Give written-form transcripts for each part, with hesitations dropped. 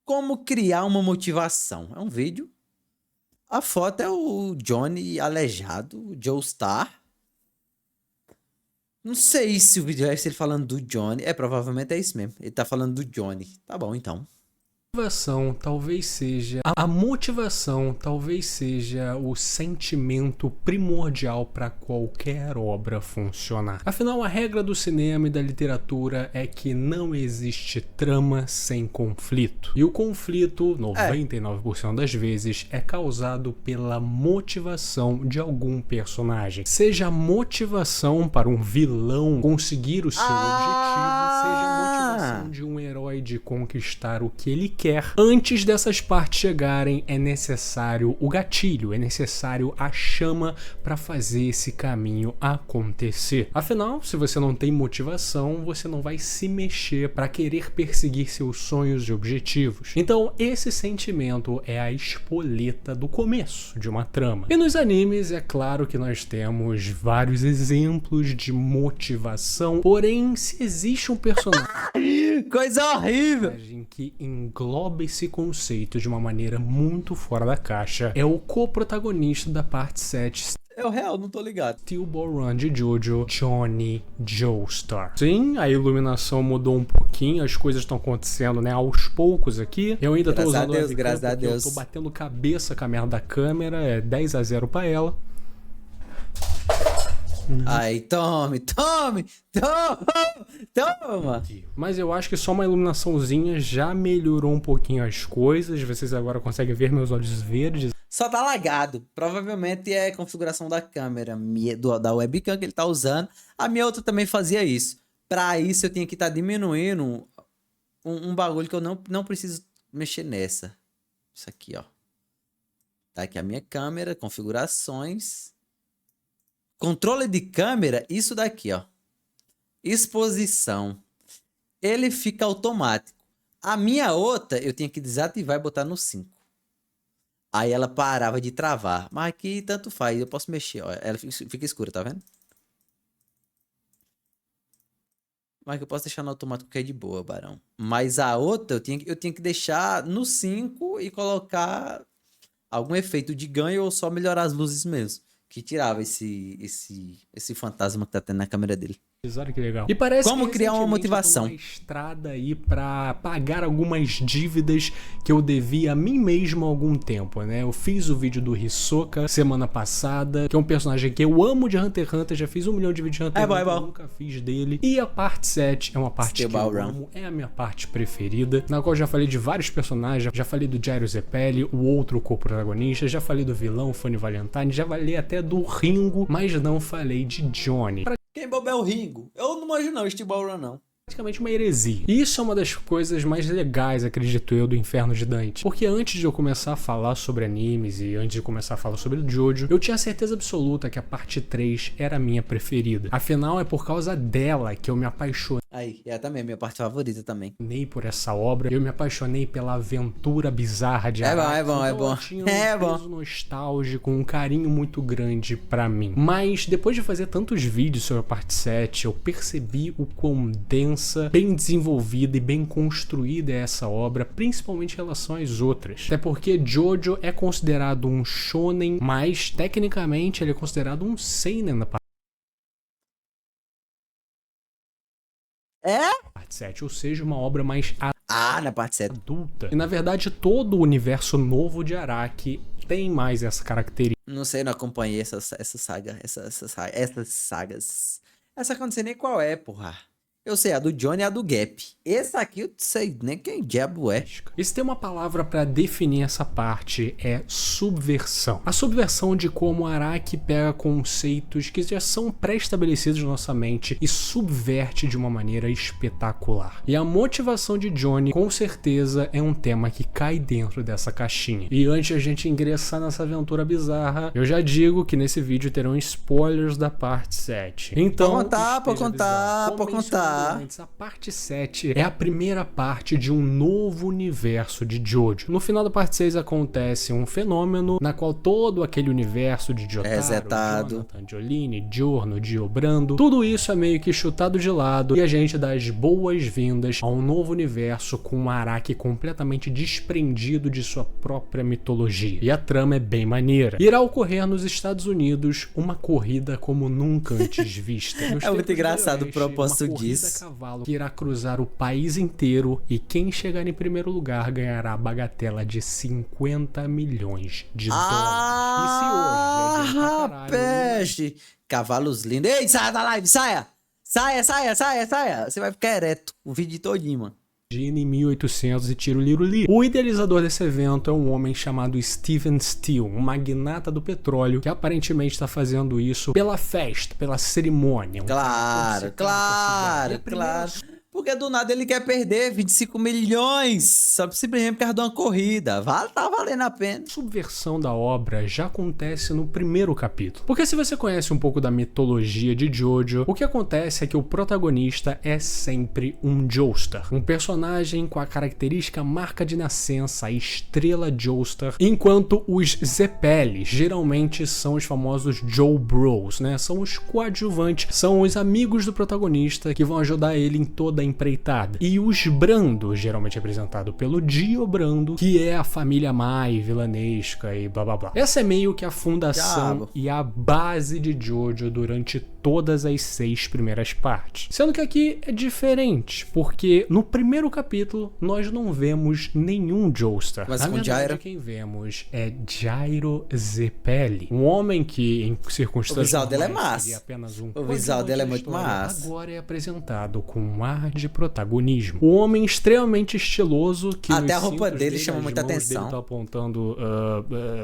Como criar uma motivação. É um vídeo. A foto é o Johnny aleijado, o Joestar. Não sei se o vídeo é ele falando do Johnny. Provavelmente é isso mesmo. Ele tá falando do Johnny. Tá bom, então. A motivação talvez seja o sentimento primordial para qualquer obra funcionar. Afinal, a regra do cinema e da literatura é que não existe trama sem conflito. E o conflito, 99% das vezes, é causado pela motivação de algum personagem. Seja a motivação para um vilão conseguir o seu objetivo, seja a motivação de um herói de conquistar o que ele quer. Antes dessas partes chegarem, é necessário o gatilho, é necessário a chama para fazer esse caminho acontecer. Afinal, se você não tem motivação, você não vai se mexer para querer perseguir seus sonhos e objetivos. Então, esse sentimento é a espoleta do começo de uma trama. E nos animes, é claro que nós temos vários exemplos de motivação, porém, se existe um personagem Coisa horrível! que engloba esse conceito de uma maneira muito fora da caixa, é o co-protagonista da parte 7, Eu real não tô ligado. Steel Ball Run de Jojo, Johnny Joestar. Sim, a iluminação mudou um pouquinho, as coisas estão acontecendo, né, aos poucos aqui. Eu ainda tô usando graças a Deus. Eu tô batendo cabeça com a merda da câmera, é 10-0 pra ela. Aí, tome! Mas eu acho que só uma iluminaçãozinha já melhorou um pouquinho as coisas. Vocês agora conseguem ver meus olhos verdes. Só tá lagado. Provavelmente é a configuração da câmera, da webcam que ele tá usando. A minha outra também fazia isso. Pra isso eu tinha que estar diminuindo um bagulho que eu não preciso mexer nessa. Isso aqui, ó. Tá aqui a minha câmera, configurações. Controle de câmera, isso daqui, ó. Exposição. Ele fica automático. A minha outra, eu tinha que desativar e botar no 5. Aí ela parava de travar. Mas aqui tanto faz, eu posso mexer, ó. Ela fica escura, tá vendo? Mas que eu posso deixar no automático que é de boa, Barão. Mas a outra, eu tinha que deixar no 5 e colocar algum efeito de ganho ou só melhorar as luzes mesmo. Que tirava esse fantasma que tá tendo na câmera dele. Olha que legal. E parece como que criar uma motivação. Uma estrada aí pra pagar algumas dívidas que eu devia a mim mesmo há algum tempo, né? Eu fiz o vídeo do Hisoka semana passada, que é um personagem que eu amo de Hunter x Hunter, já fiz 1 milhão de vídeos de Hunter x Hunter, nunca fiz dele. E a parte 7 é uma parte que eu amo, é a minha parte preferida, na qual eu já falei de vários personagens, já falei do Jairo Zeppeli, o outro co-protagonista, já falei do vilão, Funny Valentine, já falei até do Ringo, mas não falei de Johnny. Quem boba é o Ringo? Eu não manjo não, Steel Ball Run não. Praticamente uma heresia. E isso é uma das coisas mais legais, acredito eu, do Inferno de Dante. Porque antes de eu começar a falar sobre animes e antes de começar a falar sobre o Jojo, eu tinha certeza absoluta que a parte 3 era a minha preferida. Afinal, é por causa dela que eu me apaixonei. Aí, é também a minha parte favorita também. Por essa obra, eu me apaixonei pela aventura bizarra de Araki. É bom. Tinha um peso nostálgico, um carinho muito grande pra mim. Mas depois de fazer tantos vídeos sobre a parte 7, eu percebi o quão densa, bem desenvolvida e bem construída é essa obra, principalmente em relação às outras. Até porque Jojo é considerado um shonen, mas tecnicamente ele é considerado um seinen na parte parte 7, ou seja, uma obra mais na parte 7 adulta. E na verdade todo o universo novo de Araki tem mais essa característica. Não sei, não acompanhei essa saga, essas sagas. Essa que eu não sei nem qual é, porra. Eu sei a do Johnny e a do Gap. Esse aqui eu não sei nem quem diabo é. E se tem uma palavra pra definir essa parte, é subversão. A subversão de como Araki pega conceitos que já são pré-estabelecidos na nossa mente e subverte de uma maneira espetacular. E a motivação de Johnny, com certeza, é um tema que cai dentro dessa caixinha. E antes de a gente ingressar nessa aventura bizarra, eu já digo que nesse vídeo terão spoilers da parte 7. Então, pode contar. Tá. antes, a parte 7 é a primeira parte de um novo universo de Jojo. No final da parte 6 acontece um fenômeno na qual todo aquele universo de Jotaro, Resetado. Jonathan, Jolene, Giorno, Diobrando, tudo isso é meio que chutado de lado e a gente dá as boas-vindas a um novo universo com um Araki completamente desprendido de sua própria mitologia. E a trama é bem maneira. Irá ocorrer nos Estados Unidos uma corrida como nunca antes vista. É muito engraçado o propósito uma corrida disso. a cavalo que irá cruzar o país inteiro e quem chegar em primeiro lugar ganhará a bagatela de 50 milhões de dólares. E se hoje é dia pra caralho, Peste! Cavalos lindos. Ei, saia da live, saia! Saia, saia, saia, saia! Você vai ficar ereto o vídeo todinho, mano. imagina em 1800 e tira o Liro. O idealizador desse evento é um homem chamado Stephen Steele, um magnata do petróleo que aparentemente está fazendo isso pela festa, pela cerimônia. Claro, claro, claro. Porque do nada ele quer perder 25 milhões só simplesmente por causa de uma corrida. Tá valendo a pena. A subversão da obra já acontece no primeiro capítulo. Porque se você conhece um pouco da mitologia de Jojo, o que acontece é que o protagonista é sempre um Joestar. Um personagem com a característica marca de nascença, a estrela Joestar, enquanto os Zeppeli geralmente são os famosos Joe Bros, né? São os coadjuvantes, são os amigos do protagonista que vão ajudar ele em toda empreitada. E os Brando, geralmente representado pelo Dio Brando, que é a família Mai, vilanesca e blá blá blá. Essa é meio que a fundação e a base de Jojo durante todas as 6 primeiras partes. Sendo que aqui é diferente, porque no primeiro capítulo nós não vemos nenhum Joestar. Mas Na com verdade, Jairo, quem vemos é Jairo Zeppeli, um homem que em circunstâncias o visual dele é normais, massa. seria apenas um O visual dele é muito coadjuvante da história, massa. agora é apresentado com um ar de protagonismo. O homem extremamente estiloso que até nos a roupa cintos dele chama as muita mãos atenção. dele tá apontando,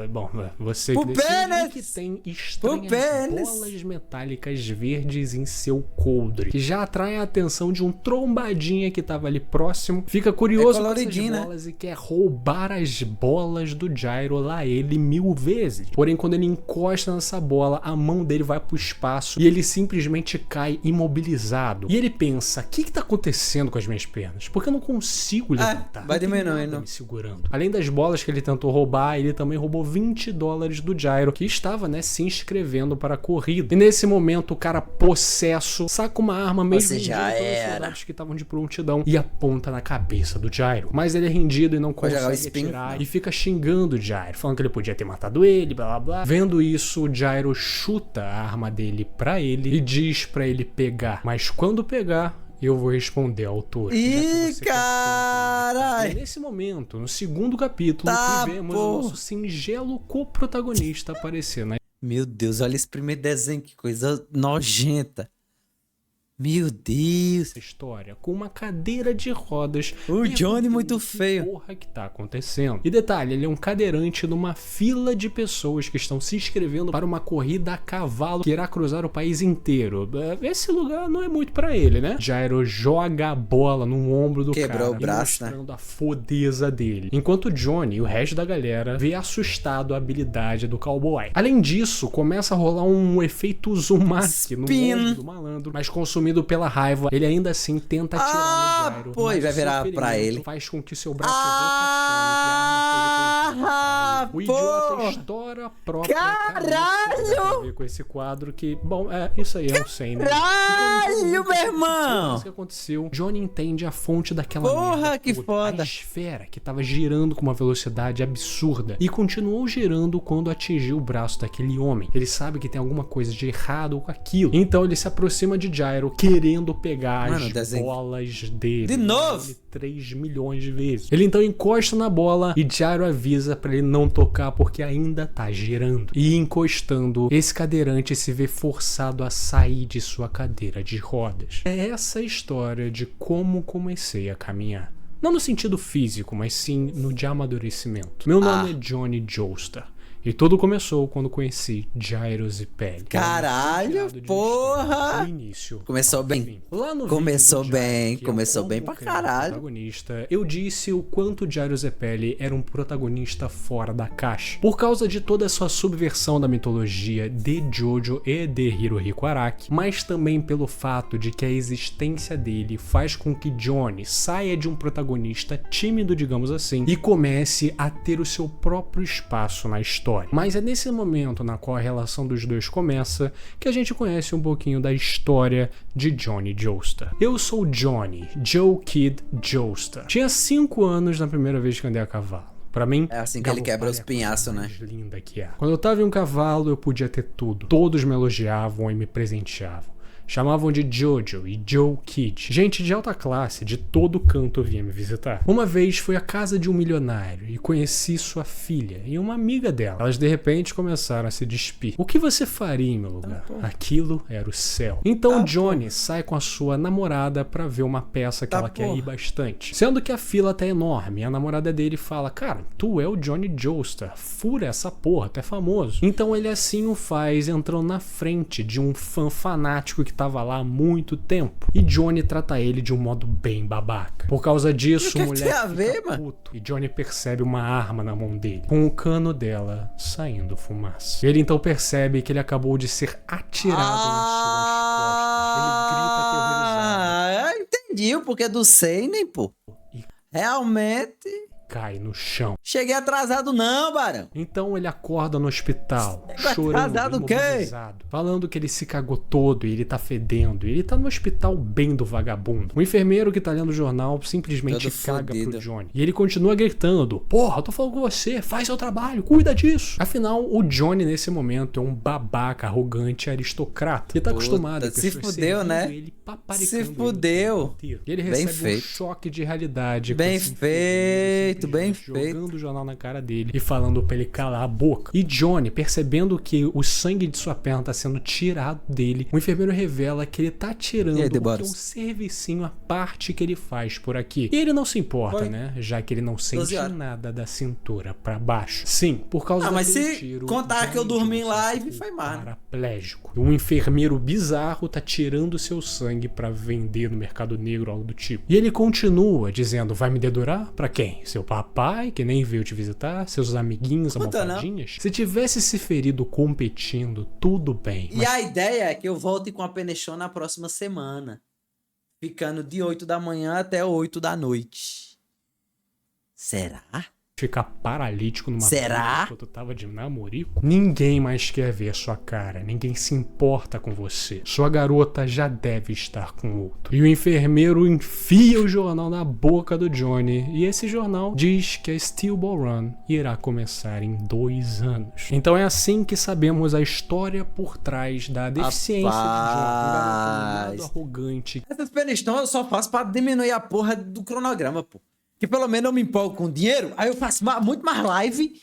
bom, você O que decide, pênis! que tem estranhas pênis! bolas metálicas verdes em seu coldre, que já atrai a atenção de um trombadinha que tava ali próximo, fica curioso com essas coloridinho, né? bolas e quer roubar as bolas do Jairo lá ele 1000 vezes. Porém, quando ele encosta nessa bola, a mão dele vai pro espaço e ele simplesmente cai imobilizado. E ele pensa, o que tá acontecendo com as minhas pernas? Porque eu não consigo levantar. vai não tem diminuindo. nada me segurando. Além das bolas que ele tentou roubar, ele também roubou $20 do Jairo, que estava, né, se inscrevendo para a corrida. E nesse momento, o cara possesso saca uma arma mesmo Você já pelos era. soldados que estavam de prontidão e aponta na cabeça do Jairo. Mas ele é rendido e não Pode jogar o consegue spin? atirar Não. e fica xingando o Jairo, falando que ele podia ter matado ele, blá blá blá. Vendo isso, o Jairo chuta a arma dele pra ele e diz pra ele pegar. Mas quando pegar, eu vou responder à altura. Ih, E é carai! nesse momento, no segundo capítulo, Tá, que vemos pô. o nosso singelo co-protagonista aparecer na Meu Deus, olha esse primeiro desenho, que coisa nojenta. Meu Deus. história, com uma cadeira de rodas. O E Johnny eu muito não feio. sei porra que tá acontecendo. E detalhe, ele é um cadeirante numa fila de pessoas que estão se inscrevendo para uma corrida a cavalo que irá cruzar o país inteiro. Esse lugar não é muito pra ele, né? Jairo joga a bola no ombro do Quebrou cara, o braço, né? mostrando a fodeza dele. Enquanto Johnny e o resto da galera vê assustado a habilidade do cowboy. Além disso, começa a rolar um efeito Uzumaki no Spin. ombro do malandro, mas consumido pela raiva, ele ainda assim tenta atirar no Jairo. pô, mas e vai o seu virar pra ferimento ele. faz com que seu braço rotacione e a arma seja o idiota estoura a própria Caralho! cabeça. A ver com esse quadro que, bom, isso aí é um sem, né? Caralho, meu O irmão! que aconteceu? Johnny entende a fonte daquela Porra, merda que toda. foda. A esfera que tava girando com uma velocidade absurda e continuou girando quando atingiu o braço daquele homem. Ele sabe que tem alguma coisa de errado com aquilo. Então ele se aproxima de Jairo querendo pegar Mano, as desenho. bolas dele. De novo? Ele 3 milhões de vezes. Ele então encosta na bola e Jairo avisa pra ele não tocar porque ainda tá girando. E encostando, esse cadeirante se vê forçado a sair de sua cadeira de rodas. É essa a história de como comecei a caminhar. Não no sentido físico, mas sim no de amadurecimento. Meu nome é Johnny Joestar. E tudo começou quando conheci Gyro Zepeli. Caralho, porra! No início. Começou bem. Fim. Lá no Começou vídeo do Gyro, bem, que começou é bem como pra criar um caralho. protagonista, eu disse o quanto Gyro Zepeli era um protagonista fora da caixa. Por causa de toda a sua subversão da mitologia de Jojo e de Hirohiko Araki, mas também pelo fato de que a existência dele faz com que Johnny saia de um protagonista tímido, digamos assim, e comece a ter o seu próprio espaço na história. Mas é nesse momento na qual a relação dos dois começa que a gente conhece um pouquinho da história de Johnny Joestar. Eu sou Johnny, Joe Kid Joestar. Tinha 5 anos na primeira vez que andei a cavalo. Pra mim, É assim que ele quebra os pinhaços, né? mais linda que há. Quando eu tava em um cavalo, eu podia ter tudo. Todos me elogiavam e me presenteavam. Chamavam de Jojo e Joe Kid. Gente de alta classe, de todo canto vinha me visitar. Uma vez fui à casa de um milionário e conheci sua filha e uma amiga dela. Elas de repente começaram a se despir. O que você faria em meu lugar? Aquilo era o céu. Então Johnny sai com a sua namorada pra ver uma peça que ela quer ir bastante. Sendo que a fila tá enorme. A namorada dele fala: cara, tu é o Johnny Joestar. Fura essa porra, tu é famoso. Então ele assim o faz, entrando na frente de um fã fanático que tava lá há muito tempo. E Johnny trata ele de um modo bem babaca. Por causa disso, o moleque fica puto. E Johnny percebe uma arma na mão dele, com o cano dela saindo fumaça. Ele então percebe que ele acabou de ser atirado nas suas costas. Ele grita aterrorizado. Ah, entendi o porquê do Seinen, pô. Realmente... Cai no chão. Cheguei atrasado não, Barão. Então ele acorda no hospital, Chegou chorando, atrasado o quê? imobilizado, falando que ele se cagou todo e ele tá fedendo. E ele tá no hospital bem do vagabundo. O enfermeiro que tá lendo o jornal simplesmente Todo caga fodido. pro Johnny. E ele continua gritando: porra, eu tô falando com você, faz seu trabalho, cuida disso. Afinal, o Johnny nesse momento é um babaca, arrogante, aristocrata. Que tá acostumado a se pessoas fudeu, servindo né? ele, paparicando Se ele o fudeu. tempo inteiro. E ele Bem recebe um feito. choque de realidade. com Bem esse feito, bem jogando feito. o jornal na cara dele e falando pra ele calar a boca. E Johnny, percebendo que o sangue de sua perna tá sendo tirado dele, o enfermeiro revela que ele tá tirando E aí, o que é Deboras? um servicinho à parte que ele faz por aqui. E ele não se importa, Foi. né? Já que ele não 12 sente horas. nada da cintura pra baixo. Sim, por causa Ah, mas daquele se tiro, contar que eu Johnny dormi em Johnson live, ficou foi mal, né? paraplégico. Um enfermeiro bizarro tá tirando seu sangue pra vender no mercado negro, algo do tipo. E ele continua dizendo: vai me dedurar? Pra quem? Seu papai, que nem veio te visitar? Seus amiguinhos, Puta, não. almofadinhas? Se tivesse se ferido competindo, tudo bem. E a ideia é que eu volte com a Penechon na próxima semana. Ficando de 8 da manhã até 8 da noite. Será? Ficar paralítico numa Será? briga enquanto tava de namorico? Ninguém mais quer ver a sua cara, ninguém se importa com você. Sua garota já deve estar com outro. E o enfermeiro enfia o jornal na boca do Johnny, e esse jornal diz que a Steel Ball Run irá começar em 2 anos. Então é assim que sabemos a história por trás da deficiência de Johnny, um garoto mimado, arrogante. Essas Penechon eu só faço pra diminuir a porra do cronograma, pô. Que pelo menos eu me empolgo com dinheiro, aí eu faço muito mais live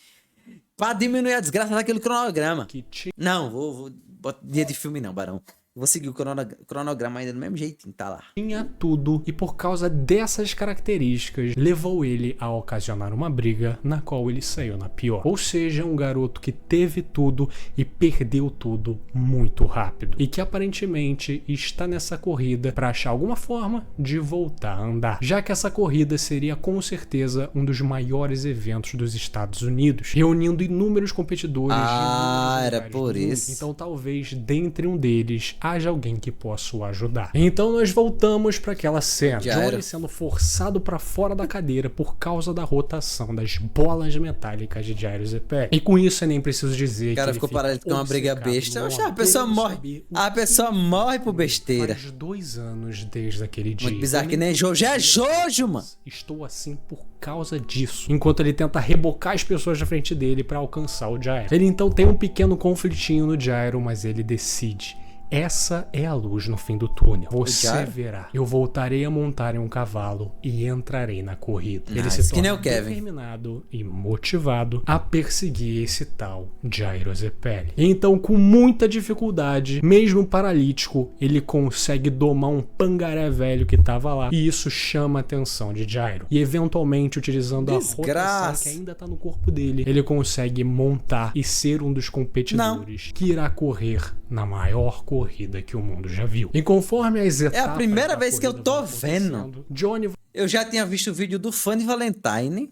pra diminuir a desgraça daquele cronograma. Que te Não, vou botar dia de filme não, Barão. Vou seguir o cronograma ainda do mesmo jeitinho, tá lá. tinha tudo e por causa dessas características levou ele a ocasionar uma briga na qual ele saiu na pior. Ou seja, um garoto que teve tudo e perdeu tudo muito rápido e que aparentemente está nessa corrida para achar alguma forma de voltar a andar, já que essa corrida seria com certeza um dos maiores eventos dos Estados Unidos, reunindo inúmeros competidores de inúmeros era lugares por do mundo. isso. Então talvez dentre um deles haja alguém que possa o ajudar. Então nós voltamos para aquela cena. Já era. Johnny sendo forçado para fora da cadeira por causa da rotação das bolas metálicas de Gyro Zepeli. E com isso eu nem preciso dizer O cara que ele ficou fica parado com uma briga obcecado besta. no Oxe, homem, a pessoa querendo morre. saber o A que pessoa morre por besteira. Faz 2 anos desde aquele dia. Muito bizarro Eu que nem Jojo. É Jojo, mano. Estou assim por causa disso. Enquanto ele tenta rebocar as pessoas na frente dele para alcançar o Gyro. Ele então tem um pequeno conflitinho no Gyro, mas ele decide: essa é a luz no fim do túnel. Você Jairo? verá. Eu voltarei a montar em um cavalo e entrarei na corrida. Ele Nice. se Que nem torna o Kevin. determinado e motivado a perseguir esse tal Jairo Zepelli. Então, com muita dificuldade, mesmo paralítico, ele consegue domar um pangaré velho que tava lá. E isso chama a atenção de Jairo. E eventualmente, utilizando a rotação que ainda tá no corpo dele, ele consegue montar e ser um dos competidores que irá correr na maior corrida que o mundo já viu. E conforme as etapas... É a primeira da vez que eu corrida tô vão vendo. acontecendo, Johnny... Eu já tinha visto o vídeo do Funny Valentine.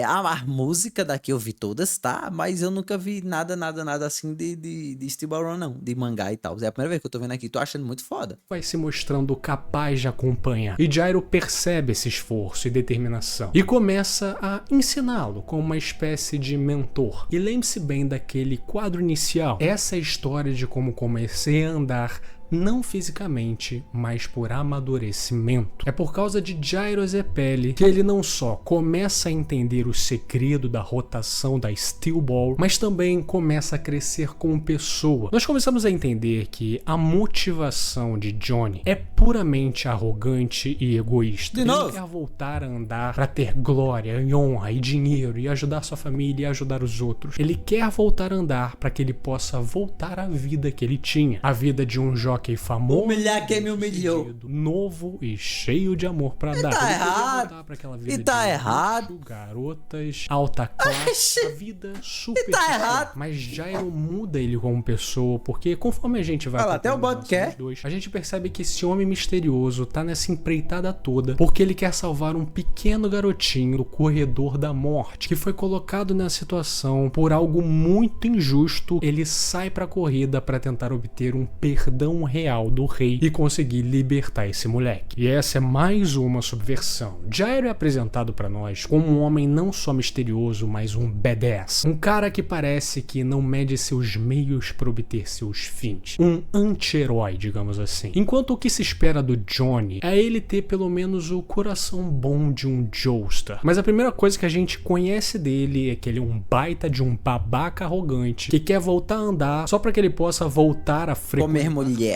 A música daqui eu vi todas, tá? Mas eu nunca vi nada assim de Steel Ball Run, não. De mangá e tal. É a primeira vez que eu tô vendo aqui. Tô achando muito foda. vai se mostrando capaz de acompanhar. E Jairo percebe esse esforço e determinação e começa a ensiná-lo como uma espécie de mentor. E lembre-se bem daquele quadro inicial. Essa é a história de como comecei a andar, não fisicamente, mas por amadurecimento. É por causa de Jairo Zepelli que ele não só começa a entender o segredo da rotação da Steel Ball, mas também começa a crescer como pessoa. Nós começamos a entender que a motivação de Johnny é puramente arrogante e egoísta. Ele quer voltar a andar para ter glória e honra e dinheiro e ajudar sua família e ajudar os outros. Ele quer voltar a andar para que ele possa voltar à vida que ele tinha, a vida de um jovem famoso, humilhar quem me humilhou, novo e cheio de amor pra dar. Tá errado. E tá errado. Garotas, alta classe, a vida super. E tá errado. Mas Jairo muda ele como pessoa, porque conforme a gente vai até o bot quer. A gente percebe que esse homem misterioso tá nessa empreitada toda porque ele quer salvar um pequeno garotinho do corredor da morte, que foi colocado nessa situação por algo muito injusto. Ele sai pra corrida para tentar obter um perdão real do rei e conseguir libertar esse moleque. E essa é mais uma subversão. Jairo é apresentado para nós como um homem não só misterioso, mas um badass. Um cara que parece que não mede seus meios para obter seus fins. Um anti-herói, digamos assim. Enquanto o que se espera do Johnny é ele ter pelo menos o coração bom de um Joestar. Mas a primeira coisa que a gente conhece dele é que ele é um baita de um babaca arrogante que quer voltar a andar só para que ele possa voltar a frequentar mulher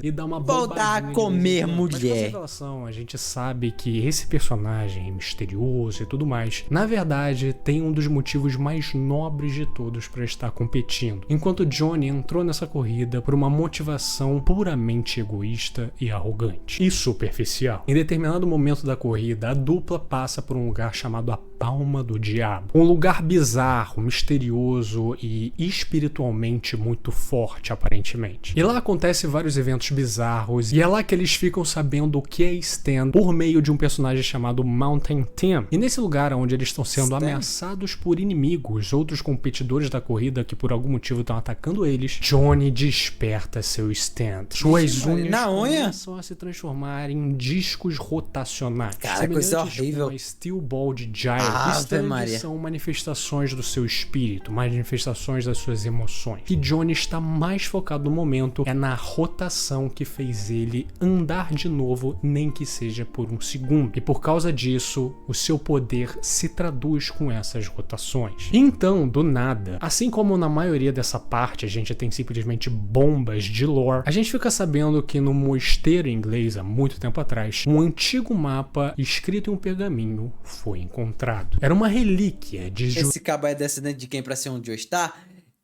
e dar uma voltar a comer mulher. Mas a gente sabe que esse personagem misterioso e tudo mais, na verdade, tem um dos motivos mais nobres de todos para estar competindo. Enquanto Johnny entrou nessa corrida por uma motivação puramente egoísta e arrogante e superficial. Em determinado momento da corrida, a dupla passa por um lugar chamado a Palma do Diabo. Um lugar bizarro, misterioso e espiritualmente muito forte, aparentemente. E lá acontece vários eventos bizarros, e é lá que eles ficam sabendo o que é Stan por meio de um personagem chamado Mountain Tim. E nesse lugar onde eles estão sendo ameaçados por inimigos, outros competidores da corrida que por algum motivo estão atacando eles, Johnny desperta seu Stan. Suas unhas começam a se transformar em discos rotacionais. Cara, coisa horrível. A Steel Ball de Jairo. Stands são manifestações do seu espírito, manifestações das suas emoções. E Johnny está mais focado no momento é na rotação que fez ele andar de novo, nem que seja por um segundo. E por causa disso, o seu poder se traduz com essas rotações. Então, do nada, assim como na maioria dessa parte a gente tem simplesmente bombas de lore, a gente fica sabendo que no mosteiro inglês, há muito tempo atrás, um antigo mapa escrito em um pergaminho foi encontrado. Era uma relíquia de... Esse cabo é descendente de quem pra ser um Joestar?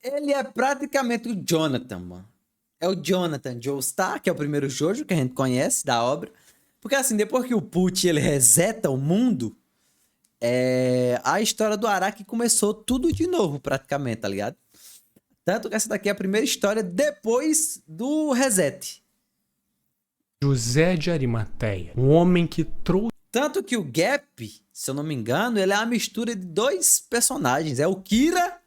Ele é praticamente o Jonathan, mano. É o Jonathan Joestar, que é o primeiro Jojo que a gente conhece da obra. Porque assim, depois que o Put ele reseta o mundo, a história do Araki começou tudo de novo, praticamente, tá ligado? Tanto que essa daqui é a primeira história depois do reset. José de Arimateia, um homem que trouxe... Tanto que o Gap, se eu não me engano, ele é uma mistura de dois personagens. É o Kira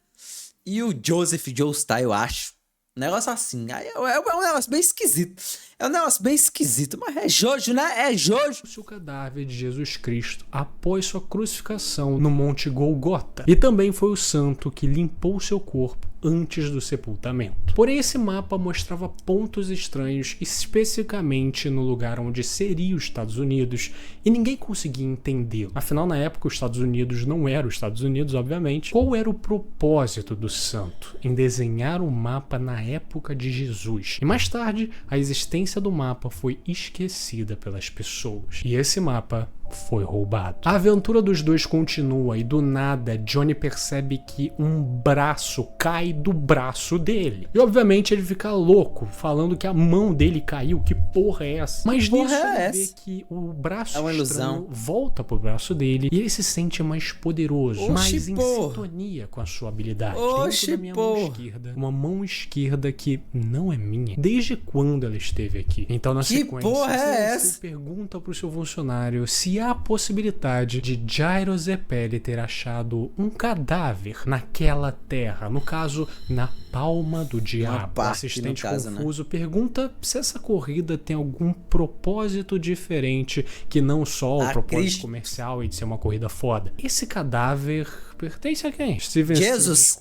e o Joseph Joestar, eu acho. Um negócio assim. Aí é um negócio bem esquisito. É um negócio bem esquisito. Mas é Jojo, né? É Jojo. O cadáver de Jesus Cristo após sua crucificação no Monte Golgota. E também foi o santo que limpou seu corpo antes do sepultamento. certo. Porém, esse mapa mostrava pontos estranhos, especificamente no lugar onde seria os Estados Unidos, e ninguém conseguia entendê-lo. Afinal, na época, os Estados Unidos não eram os Estados Unidos, obviamente. Qual era o propósito do santo em desenhar o mapa na época de Jesus? E mais tarde, a existência do mapa foi esquecida pelas pessoas. E esse mapa foi roubado. A aventura dos dois continua e do nada Johnny percebe que um braço cai do braço dele. E obviamente ele fica louco, falando que a mão dele caiu. Que porra é essa? Mas nisso ele vê que o braço estranho volta pro braço dele e ele se sente mais poderoso, mais em sintonia com a sua habilidade. Dentro da minha mão esquerda, uma mão esquerda que não é minha. Desde quando ela esteve aqui? Então na sequência, você pergunta pro seu funcionário se há a possibilidade de Gyro Zepeli ter achado um cadáver naquela terra, no caso, na palma do diabo. O assistente confuso pergunta se essa corrida tem algum propósito diferente que não só o propósito comercial e de ser uma corrida foda. Esse cadáver pertence a quem? Steven Jesus!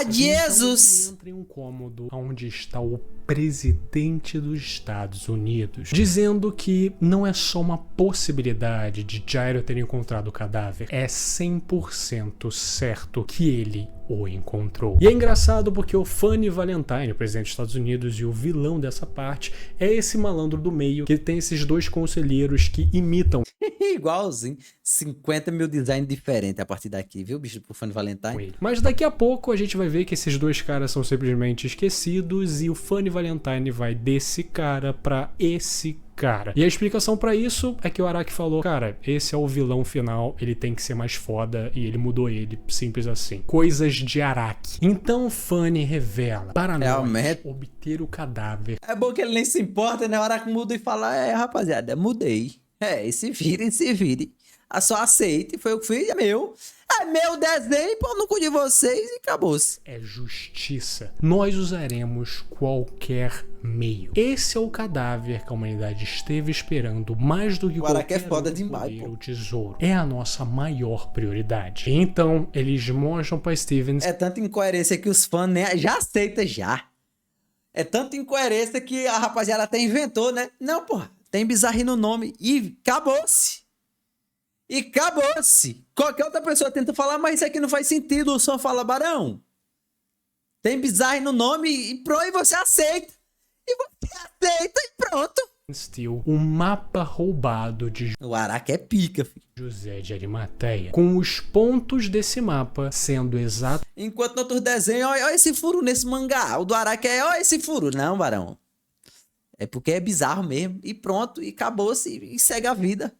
Jesus! Então entra em um cômodo onde está o presidente dos Estados Unidos, dizendo que não é só uma possibilidade de Gyro ter encontrado o cadáver, é 100% certo que ele o encontrou. E é engraçado porque o Funny Valentine, o presidente dos Estados Unidos e o vilão dessa parte, é esse malandro do meio que tem esses dois conselheiros que imitam igualzinho, 50 mil designs diferentes a partir daqui, viu, bicho, pro Funny Valentine? Mas daqui a pouco a gente vai ver que esses dois caras são simplesmente esquecidos e o Funny Valentine vai desse cara pra esse cara. E a explicação pra isso é que o Araki falou, cara, esse é o vilão final, ele tem que ser mais foda e ele mudou ele, simples assim. Coisas de Araki. Então o Funny revela para nós obter o cadáver. É bom que ele nem se importa, né? O Araki muda e fala, rapaziada, mudei. Se vire. Só aceite, foi o que fiz, é meu. É meu desenho, pô, no cu de vocês e acabou-se. É justiça. Nós usaremos qualquer meio. Esse é o cadáver que a humanidade esteve esperando mais do que qualquer o tesouro. É a nossa maior prioridade. Então, eles mostram pra Stevens... É tanta incoerência que os fãs né, já aceitam já. É tanta incoerência que a rapaziada até inventou, né? Não, porra, tem bizarro no nome e acabou-se. E acabou-se. Qualquer outra pessoa tenta falar, mas isso aqui não faz sentido. O som fala, Barão. Tem bizarro no nome e você aceita. E você aceita e pronto. Steel, um mapa roubado de o Araki é pica, filho. José de Arimateia, com os pontos desse mapa sendo exatos. Enquanto no outro desenho, olha esse furo nesse mangá. O do Araki olha esse furo. Não, Barão. É porque é bizarro mesmo. E pronto, e acabou-se e segue a vida.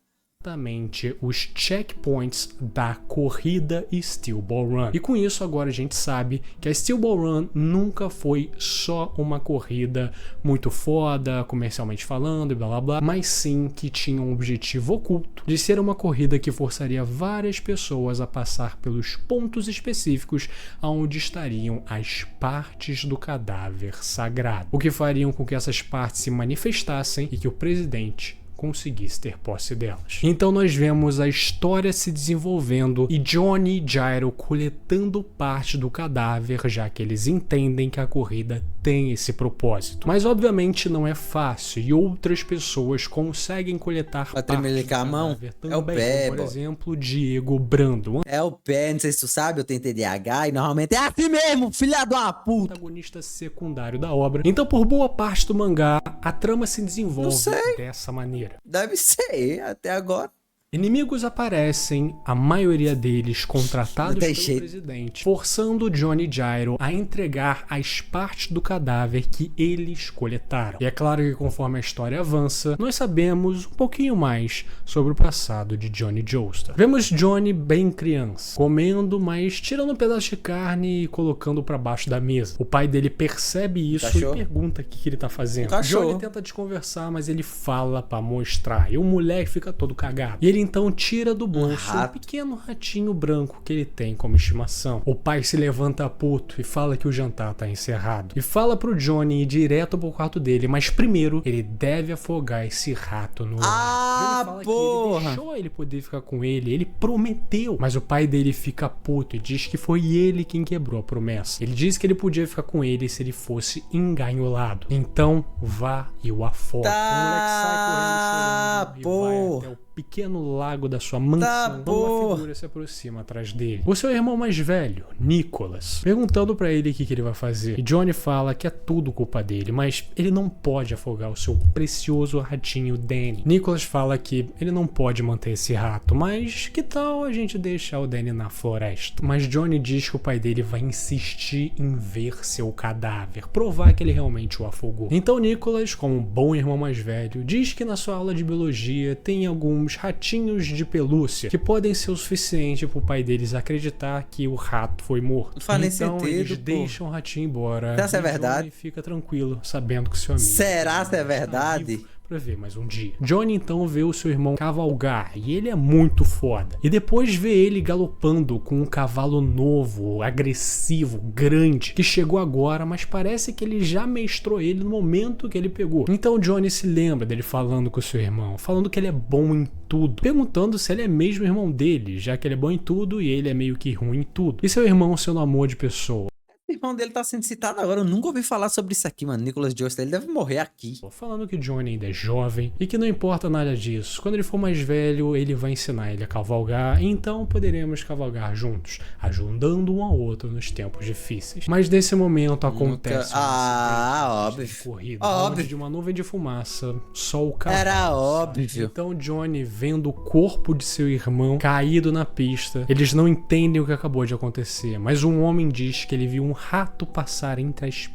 Exatamente os checkpoints da corrida Steel Ball Run. E com isso agora a gente sabe que a Steel Ball Run nunca foi só uma corrida muito foda, comercialmente falando e blá blá blá, mas sim que tinha um objetivo oculto de ser uma corrida que forçaria várias pessoas a passar pelos pontos específicos onde estariam as partes do cadáver sagrado, o que fariam com que essas partes se manifestassem e que o presidente conseguisse ter posse delas. Então nós vemos a história se desenvolvendo e Johnny e Gyro coletando parte do cadáver, já que eles entendem que a corrida tem esse propósito. Mas obviamente não é fácil e outras pessoas conseguem coletar parte do cadáver também, é o pé, como, por exemplo, Diego Brando. É o pé, não sei se tu sabe, eu tenho TDAH e normalmente é assim mesmo, filha de uma puta. Protagonista secundário da obra. Então por boa parte do mangá, a trama se desenvolve dessa maneira. Deve ser, até agora. Inimigos aparecem, a maioria deles contratados pelo presidente, forçando Johnny e Gyro a entregar as partes do cadáver que eles coletaram. E é claro que conforme a história avança, nós sabemos um pouquinho mais sobre o passado de Johnny Joestar. Vemos Johnny bem criança, comendo, mas tirando um pedaço de carne e colocando para baixo da mesa. O pai dele percebe isso e pergunta o que ele tá fazendo. Johnny tenta desconversar, mas ele fala para mostrar. E o moleque fica todo cagado. E ele então tira do bolso um rato. pequeno ratinho branco que ele tem como estimação. O pai se levanta puto e fala que o jantar tá encerrado. E fala pro Johnny ir direto pro quarto dele, mas primeiro ele deve afogar esse rato no ar. Johnny fala que ele deixou ele poder ficar com ele prometeu. Mas o pai dele fica puto e diz que foi ele quem quebrou a promessa. Ele diz que ele podia ficar com ele se ele fosse enganholado. Então vá e o afoga. O moleque sai correndo chorando e vai até o pequeno lago da sua mansão. Uma figura se aproxima atrás dele. O seu irmão mais velho, Nicholas, perguntando pra ele o que ele vai fazer. E Johnny fala que é tudo culpa dele, mas ele não pode afogar o seu precioso ratinho Danny. Nicholas fala que ele não pode manter esse rato, mas que tal a gente deixar o Danny na floresta? Mas Johnny diz que o pai dele vai insistir em ver seu cadáver, provar que ele realmente o afogou. Então Nicholas, como um bom irmão mais velho, diz que na sua aula de biologia tem alguns ratinhos de pelúcia que podem ser o suficiente pro pai deles acreditar que o rato foi morto. Não faz nem então sentido, eles deixam o ratinho embora. Será que é verdade? Johnny fica tranquilo, sabendo que seu amigo Será que é está verdade? vivo pra ver mais um dia. Johnny então vê o seu irmão cavalgar e ele é muito foda. E depois vê ele galopando com um cavalo novo, agressivo, grande, que chegou agora, mas parece que ele já mestrou ele no momento que ele pegou. Então Johnny se lembra dele falando com o seu irmão, falando que ele é bom em tudo, perguntando se ele é mesmo irmão dele, já que ele é bom em tudo e ele é meio que ruim em tudo. E seu irmão sendo amor de pessoa. O irmão dele tá sendo citado agora. Eu nunca ouvi falar sobre isso aqui, mano. Nicholas Joestar, ele deve morrer aqui. Falando que Johnny ainda é jovem e que não importa nada disso. Quando ele for mais velho, ele vai ensinar ele a cavalgar, então poderemos cavalgar juntos, ajudando um ao outro nos tempos difíceis. Mas nesse momento acontece óbvio. de corrida, Óbvio. onde de uma nuvem de fumaça, só o cavalo. Era óbvio. Então Johnny, vendo o corpo de seu irmão caído na pista, eles não entendem o que acabou de acontecer, mas um homem diz que ele viu um rato passar entre as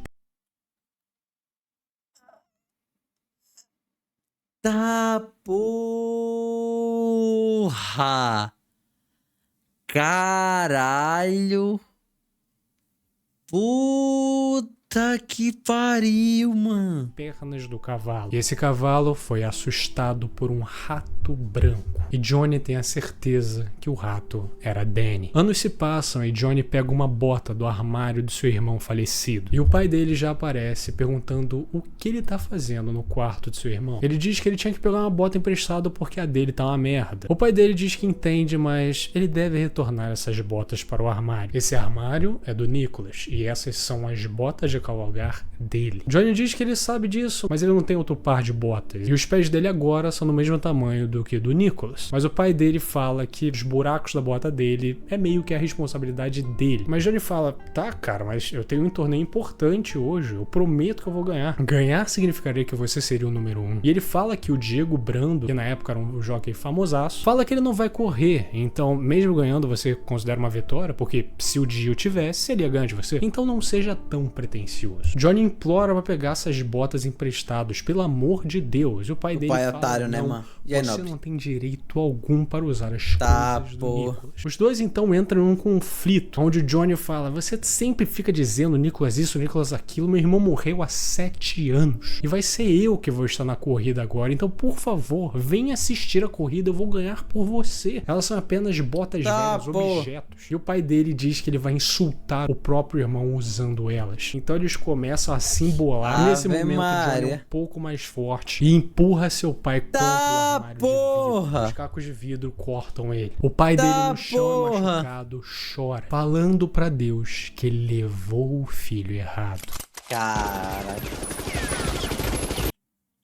Tá porra! Caralho! Puta que pariu, mano! pernas do cavalo. E esse cavalo foi assustado por um rato branco. E Johnny tem a certeza que o rato era Danny. Anos se passam e Johnny pega uma bota do armário de seu irmão falecido. E o pai dele já aparece perguntando o que ele tá fazendo no quarto de seu irmão. Ele diz que ele tinha que pegar uma bota emprestada porque a dele tá uma merda. O pai dele diz que entende, mas ele deve retornar essas botas para o armário. Esse armário é do Nicholas e essas são as botas de cavalgar dele. Johnny diz que ele sabe disso, mas ele não tem outro par de botas. E os pés dele agora são do mesmo tamanho do que do Nicholas. Mas o pai dele fala que os buracos da bota dele é meio que a responsabilidade dele. Mas Johnny fala, tá cara, mas eu tenho um torneio importante hoje, eu prometo que eu vou ganhar. Ganhar significaria que você seria o número 1. E ele fala que o Diego Brando, que na época era um jockey famosaço, fala que ele não vai correr. Então, mesmo ganhando, você considera uma vitória, porque se o Dio tivesse, ele ia ganhar de você. Então não seja tão pretencioso. Johnny implora pra pegar essas botas emprestadas, pelo amor de Deus. E o pai dele pai é fala, otário, né, não, mano? E aí, você Nobre? não tem direito algum para usar as Tá, coisas do pô. Nicholas. Os dois então entram em um conflito, onde o Johnny fala, você sempre fica dizendo Nicholas isso, Nicholas aquilo, meu irmão morreu há 7 anos. E vai ser eu que vou estar na corrida agora, então por favor, venha assistir a corrida, eu vou ganhar por você. Elas são apenas botas velhas, objetos. E o pai dele diz que ele vai insultar o próprio irmão usando elas. Então eles começam a se embolar. Nesse Ave momento, o Johnny é Maria. um pouco mais forte e empurra seu pai contra o armário de vidro. Porra! Os cacos de vidro cortam ele. O pai dele no chão porra! machucado chora, falando pra Deus que ele levou o filho errado. Caralho.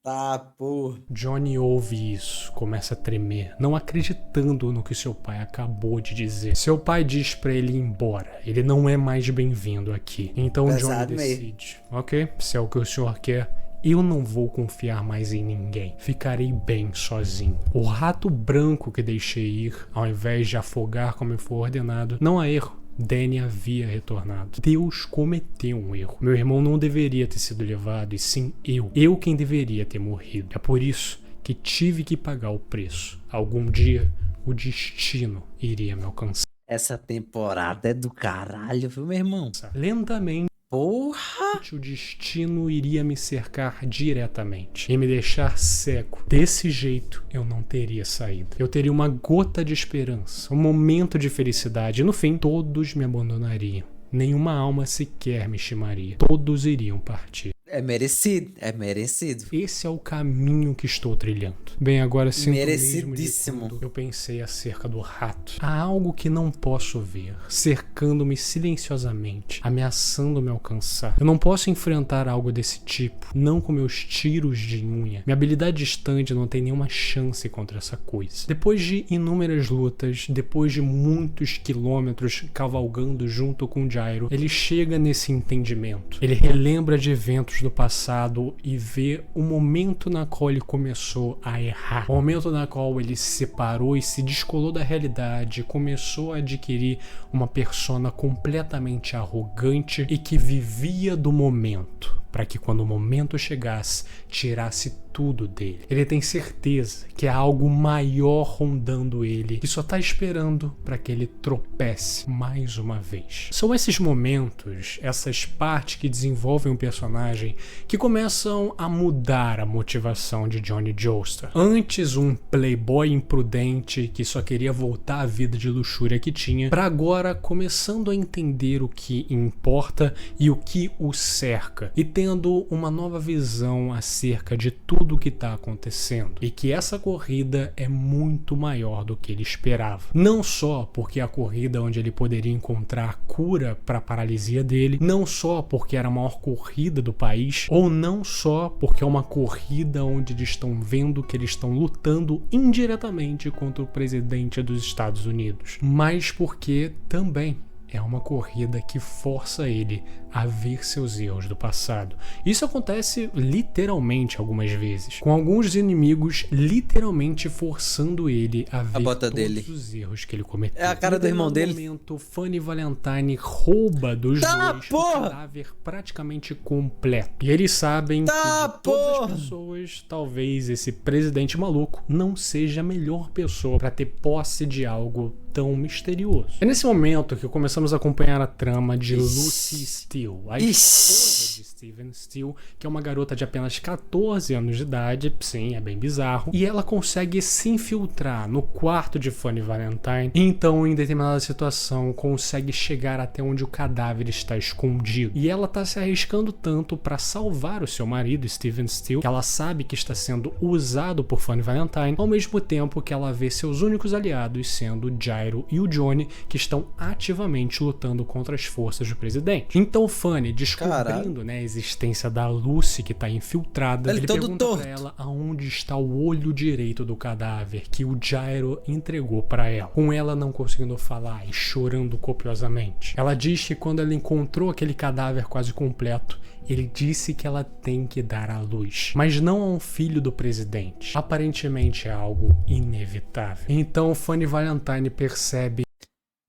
Tá porra. Johnny ouve isso, começa a tremer, não acreditando no que seu pai acabou de dizer. Seu pai diz pra ele ir embora, ele não é mais bem-vindo aqui. Então Pesado Johnny mesmo. decide, ok, se é o que o senhor quer, eu não vou confiar mais em ninguém. Ficarei bem sozinho. O rato branco que deixei ir, ao invés de afogar como foi ordenado, não há erro. Danny havia retornado. Deus cometeu um erro. Meu irmão não deveria ter sido levado, e sim eu. Eu quem deveria ter morrido. É por isso que tive que pagar o preço. Algum dia, o destino iria me alcançar. Essa temporada é do caralho, viu, meu irmão? Lentamente, Porra! O destino iria me cercar diretamente e me deixar cego. Desse jeito, eu não teria saída. Eu teria uma gota de esperança, um momento de felicidade, e no fim, todos me abandonariam. Nenhuma alma sequer me estimaria. Todos iriam partir. É merecido, é merecido. Esse é o caminho que estou trilhando. Bem, agora sinto mesmo de Merecidíssimo. quando eu pensei acerca do rato. Há algo que não posso ver, cercando-me silenciosamente, ameaçando me alcançar. Eu não posso enfrentar algo desse tipo, não com meus tiros de unha. Minha habilidade de stand não tem nenhuma chance contra essa coisa. Depois de inúmeras lutas, depois de muitos quilômetros cavalgando junto com Gyro, ele chega nesse entendimento. Ele relembra de eventos do passado e vê o momento na qual ele começou a errar. O momento na qual ele se separou e se descolou da realidade, começou a adquirir uma persona completamente arrogante e que vivia do momento, para que quando o momento chegasse, tirasse tudo dele. Ele tem certeza que há algo maior rondando ele, que só está esperando para que ele tropece mais uma vez. São esses momentos, essas partes que desenvolvem um personagem, que começam a mudar a motivação de Johnny Joestar. Antes um playboy imprudente que só queria voltar à vida de luxúria que tinha, para agora começando a entender o que importa e o que o cerca, e tendo uma nova visão acerca de tudo o que está acontecendo, e que essa corrida é muito maior do que ele esperava. Não só porque é a corrida onde ele poderia encontrar a cura para a paralisia dele, não só porque era a maior corrida do país, ou não só porque é uma corrida onde eles estão vendo que eles estão lutando indiretamente contra o presidente dos Estados Unidos, mas porque também é uma corrida que força ele a ver seus erros do passado. Isso acontece literalmente algumas vezes, com alguns inimigos literalmente forçando ele a ver todos os erros que ele cometeu. É a cara do irmão dele. No momento, Funny Valentine rouba dos dois o cadáver praticamente completo. E eles sabem que de todas as pessoas, talvez esse presidente maluco não seja a melhor pessoa para ter posse de algo tão misterioso. É nesse momento que começamos a acompanhar a trama de Lucy Steele, a esposa de Steven Steele, que é uma garota de apenas 14 anos de idade, sim, é bem bizarro, e ela consegue se infiltrar no quarto de Funny Valentine, e então, em determinada situação, consegue chegar até onde o cadáver está escondido. E ela está se arriscando tanto para salvar o seu marido, Steven Steele, que ela sabe que está sendo usado por Funny Valentine, ao mesmo tempo que ela vê seus únicos aliados sendo Gyro e o Johnny, que estão ativamente lutando contra as forças do presidente. Então Funny, descobrindo, né, a existência da Lucy que está infiltrada, ele pergunta pra ela aonde está o olho direito do cadáver que o Gyro entregou para ela, com ela não conseguindo falar e chorando copiosamente. Ela diz que quando ela encontrou aquele cadáver quase completo, ele disse que ela tem que dar à luz, mas não a um filho do presidente. Aparentemente é algo inevitável. Então Funny Valentine percebe,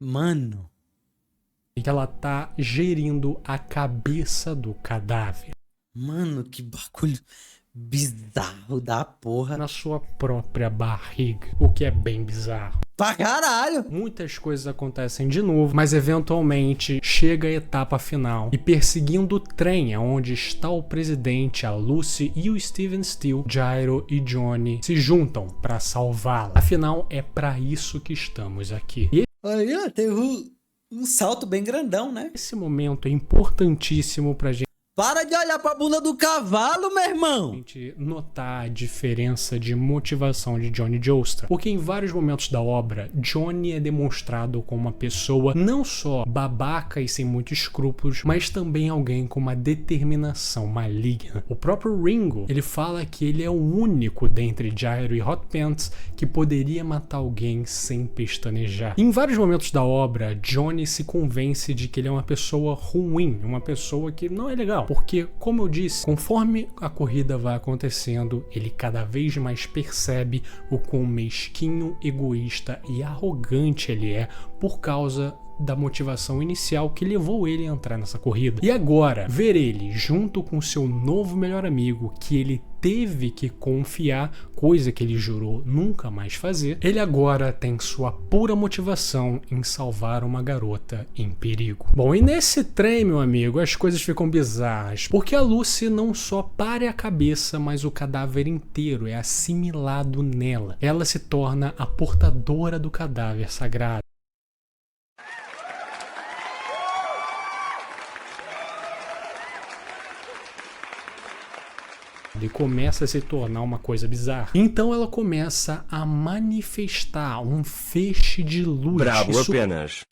mano, que ela tá gerindo a cabeça do cadáver. Mano, que bagulho bizarro da porra. Na sua própria barriga, o que é bem bizarro. Pra caralho! Muitas coisas acontecem de novo, mas eventualmente chega a etapa final e perseguindo o trem aonde está o presidente, a Lucy e o Steven Steele, Gyro e Johnny se juntam para salvá-la. Afinal, é para isso que estamos aqui. E aí, ó, teve um salto bem grandão, né? Esse momento é importantíssimo pra gente. Para de olhar pra bunda do cavalo, meu irmão! Notar a diferença de motivação de Johnny Joestar. Porque em vários momentos da obra, Johnny é demonstrado como uma pessoa não só babaca e sem muitos escrúpulos, mas também alguém com uma determinação maligna. O próprio Ringo, ele fala que ele é o único dentre Gyro e Hot Pants que poderia matar alguém sem pestanejar. Em vários momentos da obra, Johnny se convence de que ele é uma pessoa ruim, uma pessoa que não é legal. Porque, como eu disse, conforme a corrida vai acontecendo, ele cada vez mais percebe o quão mesquinho, egoísta e arrogante ele é por causa da motivação inicial que levou ele a entrar nessa corrida. E agora, ver ele junto com seu novo melhor amigo, que ele teve que confiar, coisa que ele jurou nunca mais fazer, ele agora tem sua pura motivação em salvar uma garota em perigo. Bom, e nesse trem, meu amigo, as coisas ficam bizarras, porque a Lucy não só para a cabeça, mas o cadáver inteiro é assimilado nela. Ela se torna a portadora do cadáver sagrado. E começa a se tornar uma coisa bizarra. Então ela começa a manifestar um feixe de luz. Bravo apenas.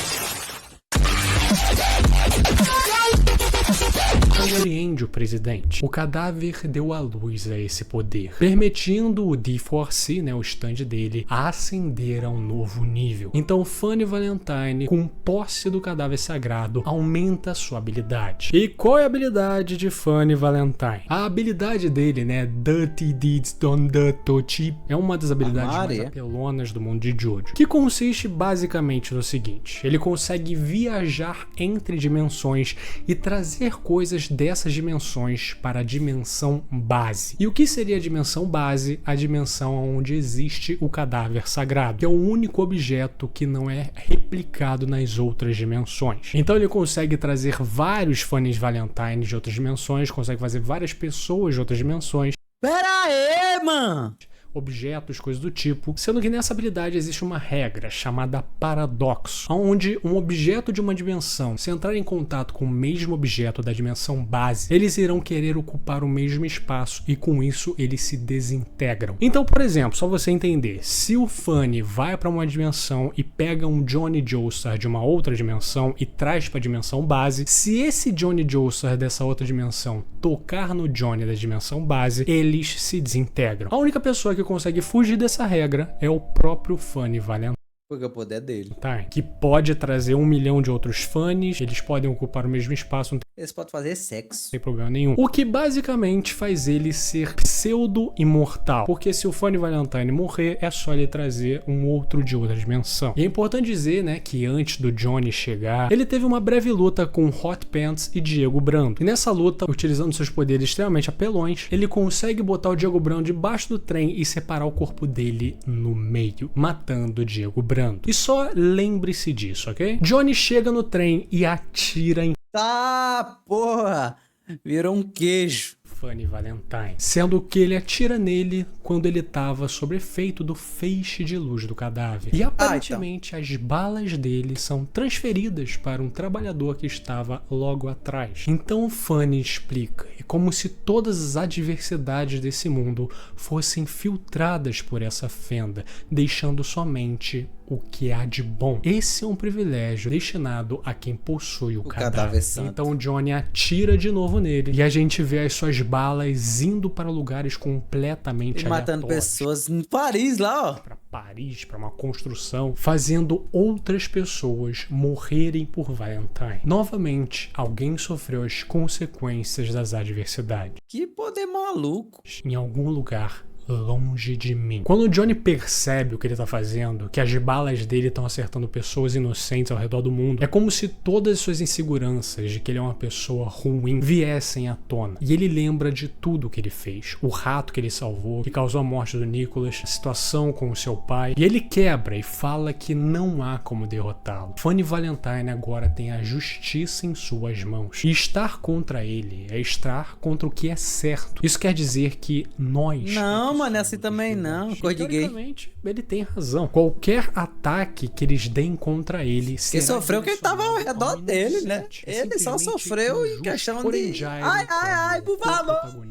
Surpreende o presidente. O cadáver deu à luz a esse poder, permitindo o D4C, o stand dele, a ascender a um novo nível. Então Funny Valentine, com posse do cadáver sagrado, aumenta sua habilidade. E qual é a habilidade de Funny Valentine? A habilidade dele, Dirty Deeds Don't Do Cheap, é uma das habilidades mais apelonas do mundo de Jojo, que consiste basicamente no seguinte: ele consegue viajar entre dimensões e trazer coisas dessas dimensões para a dimensão base. E o que seria a dimensão base? A dimensão onde existe o cadáver sagrado, que é o único objeto que não é replicado nas outras dimensões. Então ele consegue trazer vários Funny Valentines de outras dimensões, consegue fazer várias pessoas de outras dimensões. Pera aí, mano! Objetos, coisas do tipo, sendo que nessa habilidade existe uma regra chamada paradoxo, onde um objeto de uma dimensão, se entrar em contato com o mesmo objeto da dimensão base, eles irão querer ocupar o mesmo espaço e com isso eles se desintegram. Então, por exemplo, só você entender, se o Funny vai para uma dimensão e pega um Johnny Joestar de uma outra dimensão e traz para a dimensão base, se esse Johnny Joestar dessa outra dimensão tocar no Johnny da dimensão base, eles se desintegram. A única pessoa que consegue fugir dessa regra é o próprio Funny Valentine. Porque o poder é dele. Que pode trazer 1 milhão de outros Funnies, eles podem ocupar o mesmo espaço, não Eles podem fazer sexo. tem problema nenhum. O que basicamente faz ele ser pseudo-imortal. Porque se o Funny Valentine morrer, é só ele trazer um outro de outra dimensão. E é importante dizer, que antes do Johnny chegar, ele teve uma breve luta com Hot Pants e Diego Brando. E nessa luta, utilizando seus poderes extremamente apelões, ele consegue botar o Diego Brando debaixo do trem e separar o corpo dele no meio, matando o Diego Brando. E só lembre-se disso, ok? Johnny chega no trem e atira em Tá, porra! Virou um queijo. Funny Valentine, sendo que ele atira nele quando ele estava sob efeito do feixe de luz do cadáver. E aparentemente as balas dele são transferidas para um trabalhador que estava logo atrás. Então o Funny explica, é como se todas as adversidades desse mundo fossem filtradas por essa fenda, deixando somente o que há de bom. Esse é um privilégio destinado a quem possui o cadáver. Então o Johnny atira de novo nele e a gente vê as suas balas indo para lugares completamente aleatórios. Matando pessoas em Paris lá, ó. Para Paris, para uma construção, fazendo outras pessoas morrerem por Valentine. Novamente, alguém sofreu as consequências das adversidades. Que poder maluco. Em algum lugar longe de mim. Quando o Johnny percebe o que ele tá fazendo, que as balas dele estão acertando pessoas inocentes ao redor do mundo, é como se todas as suas inseguranças de que ele é uma pessoa ruim viessem à tona. E ele lembra de tudo que ele fez. O rato que ele salvou, que causou a morte do Nicholas, a situação com o seu pai. E ele quebra e fala que não há como derrotá-lo. Funny Valentine agora tem a justiça em suas mãos. E estar contra ele é estar contra o que é certo. Isso quer dizer que nós... Não, mano, é assim também não. Coisa de gay. Teoricamente, ele tem razão. Qualquer ataque que eles deem contra ele... Ele sofreu quem tava ao redor dele, né? Ele só sofreu em questão de... Ai, por favor.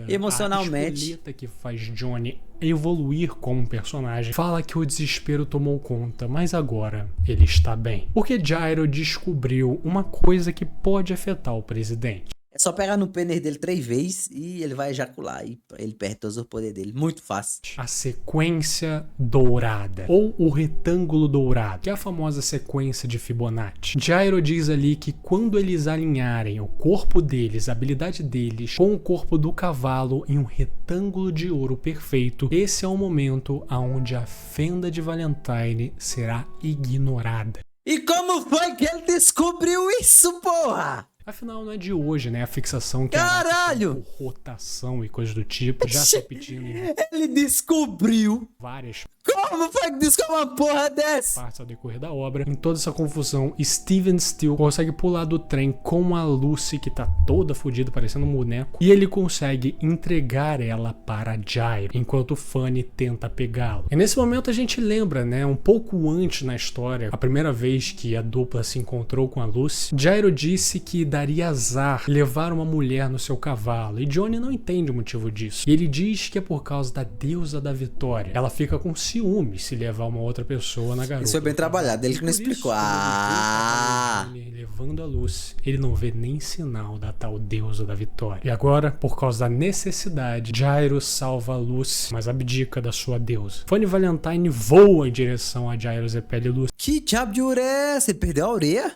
Emocionalmente. A escolheta que faz Johnny evoluir como personagem fala que o desespero tomou conta, mas agora ele está bem. Porque Gyro descobriu uma coisa que pode afetar o presidente. É só pegar no pênis dele 3 vezes e ele vai ejacular. E ele perde todos os poderes dele. Muito fácil. A sequência dourada. Ou o retângulo dourado. Que é a famosa sequência de Fibonacci. Gyro diz ali que quando eles alinharem o corpo deles, a habilidade deles, com o corpo do cavalo em um retângulo de ouro perfeito, esse é o momento onde a fenda de Valentine será ignorada. E como foi que ele descobriu isso, porra? Afinal, não é de hoje, né? A fixação que Caralho! por rotação e coisas do tipo, já se repetindo em Ele descobriu. várias Como foi que descobriu uma porra dessa? partes ao decorrer da obra. Em toda essa confusão, Steven Steele consegue pular do trem com a Lucy, que tá toda fodida, parecendo um boneco, e ele consegue entregar ela para Gyro, enquanto Fanny tenta pegá-lo. E nesse momento a gente lembra, né, um pouco antes na história, a primeira vez que a dupla se encontrou com a Lucy, Gyro disse que daria azar levar uma mulher no seu cavalo, e Johnny não entende o motivo disso. E ele diz que é por causa da deusa da vitória. Ela fica com ciúme se levar uma outra pessoa na garupa. Isso foi bem trabalhado, ele que não explicou. Ah! Levando a Lucy, ele não vê nem sinal da tal deusa da vitória. E agora, por causa da necessidade, Gyro salva a Lucy, mas abdica da sua deusa. Fanny Valentine voa em direção a Gyro, Zepel e Lucy. Que diabo de orelha é essa? Ele perdeu a orelha?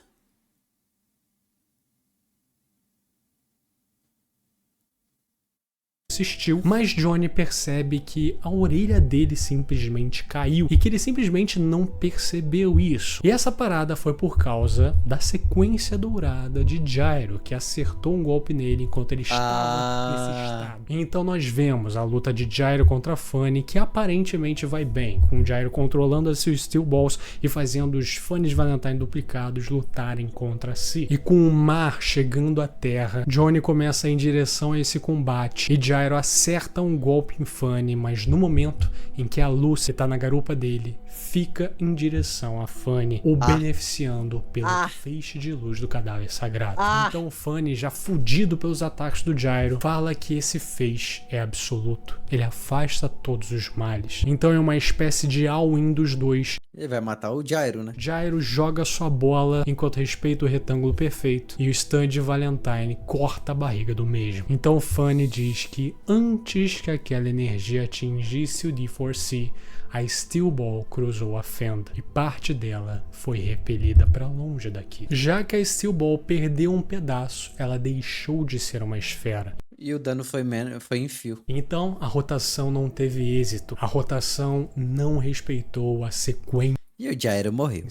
Assistiu, mas Johnny percebe que a orelha dele simplesmente caiu e que ele simplesmente não percebeu isso. E essa parada foi por causa da sequência dourada de Gyro, que acertou um golpe nele enquanto ele estava nesse estado. Então nós vemos a luta de Gyro contra Fanny, que aparentemente vai bem, com Gyro controlando as seus Steel Balls e fazendo os Fanny Valentine duplicados lutarem contra si. E com o mar chegando à terra, Johnny começa a ir em direção a esse combate e Gyro acerta um golpe em Fanny, mas no momento em que a Lucy está na garupa dele, fica em direção a Fanny, o beneficiando pelo feixe de luz do cadáver sagrado. Então Fanny, já fudido pelos ataques do Gyro, fala que esse feixe é absoluto. Ele afasta todos os males. Então é uma espécie de all-in dos dois. Ele vai matar o Gyro, né? Gyro joga sua bola enquanto respeita o retângulo perfeito e o stand de Valentine corta a barriga do mesmo. Então Fanny diz que antes que aquela energia atingisse o D4C, a Steel Ball cruzou a fenda e parte dela foi repelida para longe daqui. Já que a Steel Ball perdeu um pedaço, ela deixou de ser uma esfera. E o dano foi em fio. Então a rotação não teve êxito. A rotação não respeitou a sequência E o Gyro morreu.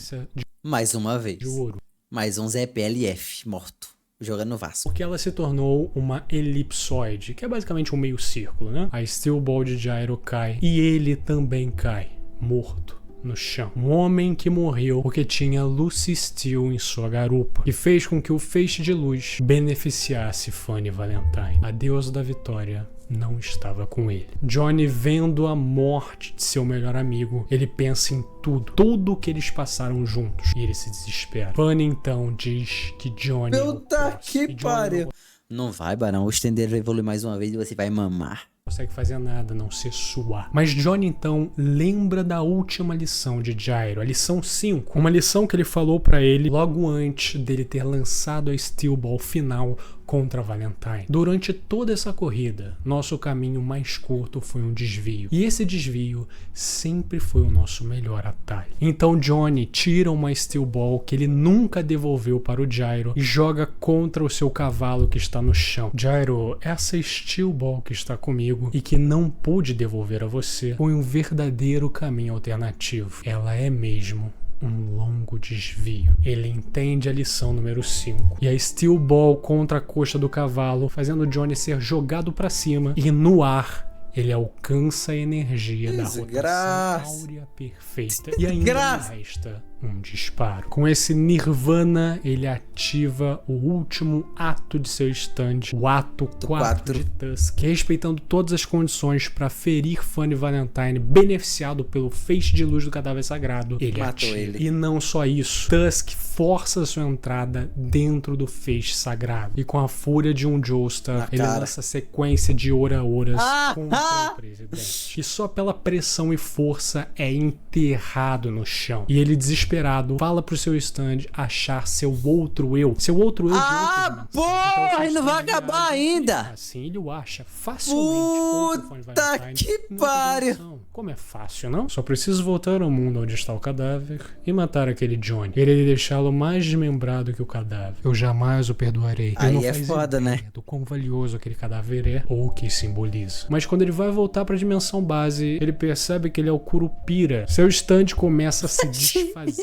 Mais uma vez. de ouro. Mais um ZPLF morto. Jogando no Vasco. Porque ela se tornou uma elipsoide, que é basicamente um meio círculo, né? A Steel Ball de Gyro cai e ele também cai, morto no chão. Um homem que morreu porque tinha Lucy Steele em sua garupa, e fez com que o feixe de luz beneficiasse Fanny Valentine. A deusa da vitória não estava com ele. Johnny, vendo a morte de seu melhor amigo, ele pensa em tudo que eles passaram juntos, e ele se desespera. Fanny então diz que Johnny Puta que pariu. Não vai, Barão. O estender vai evoluir mais uma vez e você vai mamar. Não consegue fazer nada, não ser suar. Mas Johnny então lembra da última lição de Gyro, a lição 5. Uma lição que ele falou pra ele logo antes dele ter lançado a Steel Ball final contra Valentine. Durante toda essa corrida, nosso caminho mais curto foi um desvio. E esse desvio sempre foi o nosso melhor atalho. Então Johnny tira uma Steel Ball que ele nunca devolveu para o Gyro e joga contra o seu cavalo que está no chão. Gyro, essa Steel Ball que está comigo e que não pude devolver a você foi um verdadeiro caminho alternativo. Ela é mesmo um longo desvio. Ele entende a lição número 5. E a Steel Ball contra a coxa do cavalo, fazendo Johnny ser jogado para cima, e no ar ele alcança a energia da rotação áurea perfeita. E ainda resta um disparo. Com esse Nirvana, ele ativa o último ato de seu stand, o ato 4 de Tusk, respeitando todas as condições para ferir Fanny Valentine, beneficiado pelo feixe de luz do cadáver sagrado. Ele matou ele. E não só isso, Tusk força sua entrada dentro do feixe sagrado. E com a fúria de um Joestar, ele lança sequência de Ora-Oras contra o presidente. E só pela pressão e força é enterrado no chão. E ele, desesperado, fala pro seu stand achar seu outro eu. Seu outro eu de outra dimensão. Porra, então, ele não vai acabar ainda. Assim ele o acha facilmente. Puta que pariu. Como é fácil, não? Só preciso voltar ao mundo onde está o cadáver e matar aquele Johnny. Ele deixá-lo mais desmembrado que o cadáver. Eu jamais o perdoarei. Aí não é foda, né? Do quão valioso aquele cadáver é ou o que simboliza. Mas quando ele vai voltar pra dimensão base, ele percebe que ele é o Curupira. Seu stand começa a se desfazer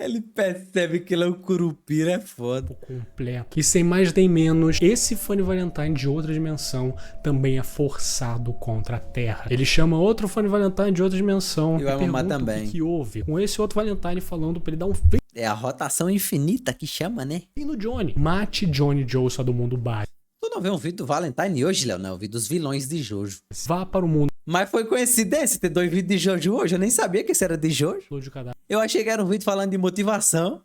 Ele percebe que ele é um curupira, é foda. Completo. E sem mais nem menos, esse Funny Valentine de outra dimensão também é forçado contra a Terra. Ele chama outro Funny Valentine de outra dimensão E vai mamar pergunta também. o que houve. Com esse outro Valentine falando pra ele dar um É a rotação infinita que chama, né? fim no Johnny. Mate Johnny Joe só do mundo básico. Tu não vê um vídeo do Valentine hoje, Léo? Não, eu vi dos vilões de Jojo. Vá para o mundo Mas foi coincidência ter 2 vídeos de Jojo hoje. Eu nem sabia que esse era de Jojo. de cadáver. Eu achei que era um vídeo falando de motivação.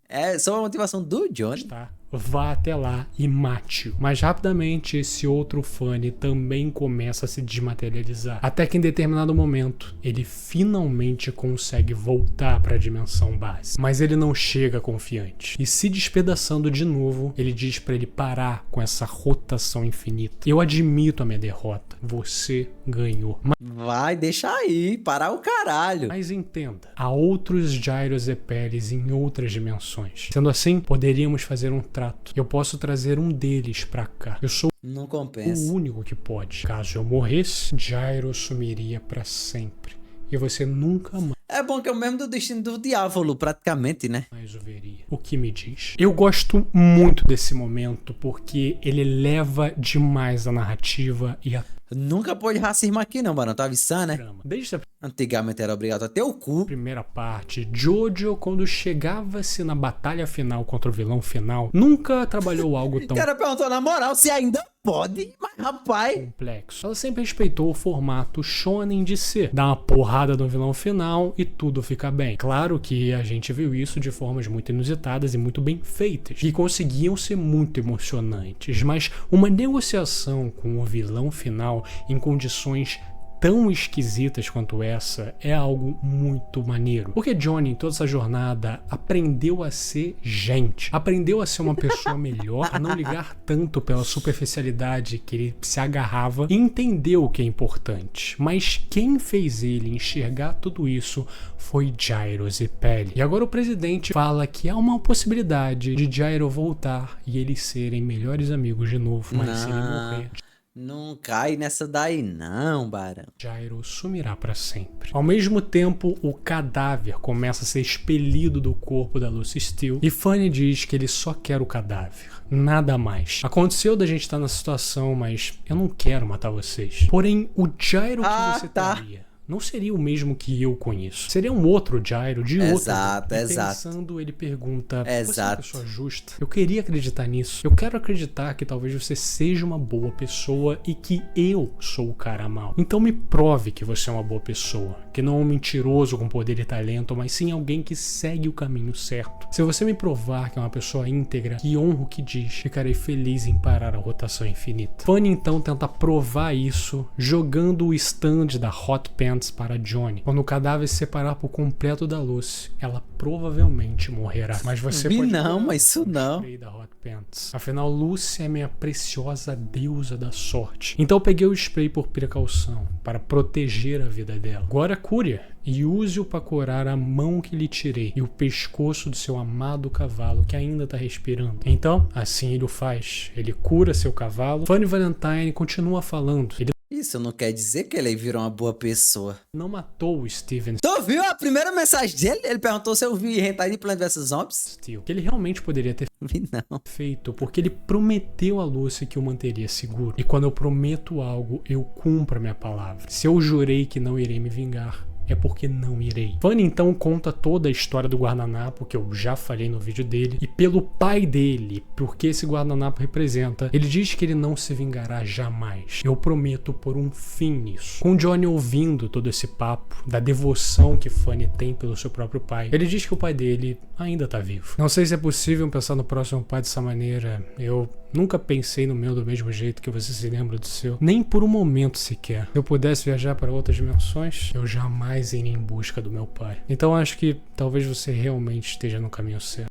É só a motivação do Johnny. Tá? Vá até lá e mate-o. Mas rapidamente esse outro Funny também começa a se desmaterializar. Até que em determinado momento ele finalmente consegue voltar para a dimensão base. Mas ele não chega confiante. E se despedaçando de novo, ele diz para ele parar com essa rotação infinita. Eu admito a minha derrota. Você ganhou. Vai, deixa aí. Parar o caralho. Mas entenda, há outros Gyros Epelis em outras dimensões. Sendo assim, poderíamos fazer um trato. Eu posso trazer um deles pra cá. Eu sou Não o compensa. único que pode. Caso eu morresse, Gyro sumiria pra sempre. E você nunca É bom que é o mesmo do destino do diabo, praticamente, né? mais o veria. O que me diz? Eu gosto muito desse momento porque ele leva demais a narrativa e a Nunca pôde racismo aqui não, mano. Tá avisando, né? trama. Desde a Antigamente era obrigado a ter o cu. primeira parte, Jojo, quando chegava-se na batalha final contra o vilão final, nunca trabalhou algo O tão cara perguntou na moral se ainda pode. Mas, rapaz... complexo. Ela sempre respeitou o formato shonen de ser. Dá uma porrada no vilão final e tudo fica bem. Claro que a gente viu isso de formas muito inusitadas e muito bem feitas, que conseguiam ser muito emocionantes, mas uma negociação com o vilão final em condições tão esquisitas quanto essa é algo muito maneiro. Porque Johnny, em toda essa jornada, aprendeu a ser gente. Aprendeu a ser uma pessoa melhor, a não ligar tanto pela superficialidade que ele se agarrava e entendeu o que é importante. Mas quem fez ele enxergar tudo isso foi Gyros Epeli. E agora o presidente fala que há uma possibilidade de Gyro voltar e eles serem melhores amigos de novo. Mas se ele morrer, Não cai nessa daí não, Barão. Gyro sumirá para sempre. Ao mesmo tempo, o cadáver começa a ser expelido do corpo da Lucy Steele e Funny diz que ele só quer o cadáver, nada mais. Aconteceu da gente estar nessa situação, mas eu não quero matar vocês. Porém, o Gyro que você teria não seria o mesmo que eu conheço. Seria um outro Gyro de outro. Exato, E exato. pensando, ele pergunta: você é uma Exato. pessoa justa? Eu queria acreditar nisso. Eu quero acreditar que talvez você seja uma boa pessoa e que eu sou o cara mau. Então me prove que você é uma boa pessoa, que não é um mentiroso com poder e talento, mas sim alguém que segue o caminho certo. Se você me provar que é uma pessoa íntegra, que honra o que diz, ficarei feliz em parar a rotação infinita. Funny então tenta provar isso jogando o stand da Hot Pants para Johnny. Quando o cadáver se separar por completo da Lucy, ela provavelmente morrerá. Mas você Vi pode não, mas isso não. spray da Hot Pants. Afinal, Lucy é minha preciosa deusa da sorte. Então eu peguei o spray por precaução, para proteger a vida dela. Agora cure-a e use-o para curar a mão que lhe tirei e o pescoço do seu amado cavalo que ainda está respirando. Então, assim ele o faz. Ele cura seu cavalo. Funny Valentine continua falando. Ele Isso não quer dizer que ele virou uma boa pessoa. não matou o Steven Tu viu a primeira mensagem dele? Ele perguntou se eu vi Hentai de Plant vs Zombies. Steele, que ele realmente poderia ter Vi não. feito, porque ele prometeu a Lucy que o manteria seguro. E quando eu prometo algo, eu cumpro a minha palavra. Se eu jurei que não irei me vingar, é porque não irei. Funny então conta toda a história do guardanapo, que eu já falei no vídeo dele, e pelo pai dele, porque esse guardanapo representa, ele diz que ele não se vingará jamais. Eu prometo pôr um fim nisso. Com Johnny ouvindo todo esse papo, da devoção que Funny tem pelo seu próprio pai, ele diz que o pai dele ainda tá vivo. Não sei se é possível pensar no próximo pai dessa maneira. Eu nunca pensei no meu do mesmo jeito que você se lembra do seu. Nem por um momento sequer. Se eu pudesse viajar para outras dimensões, eu jamais iria em busca do meu pai. Então acho que talvez você realmente esteja no caminho certo.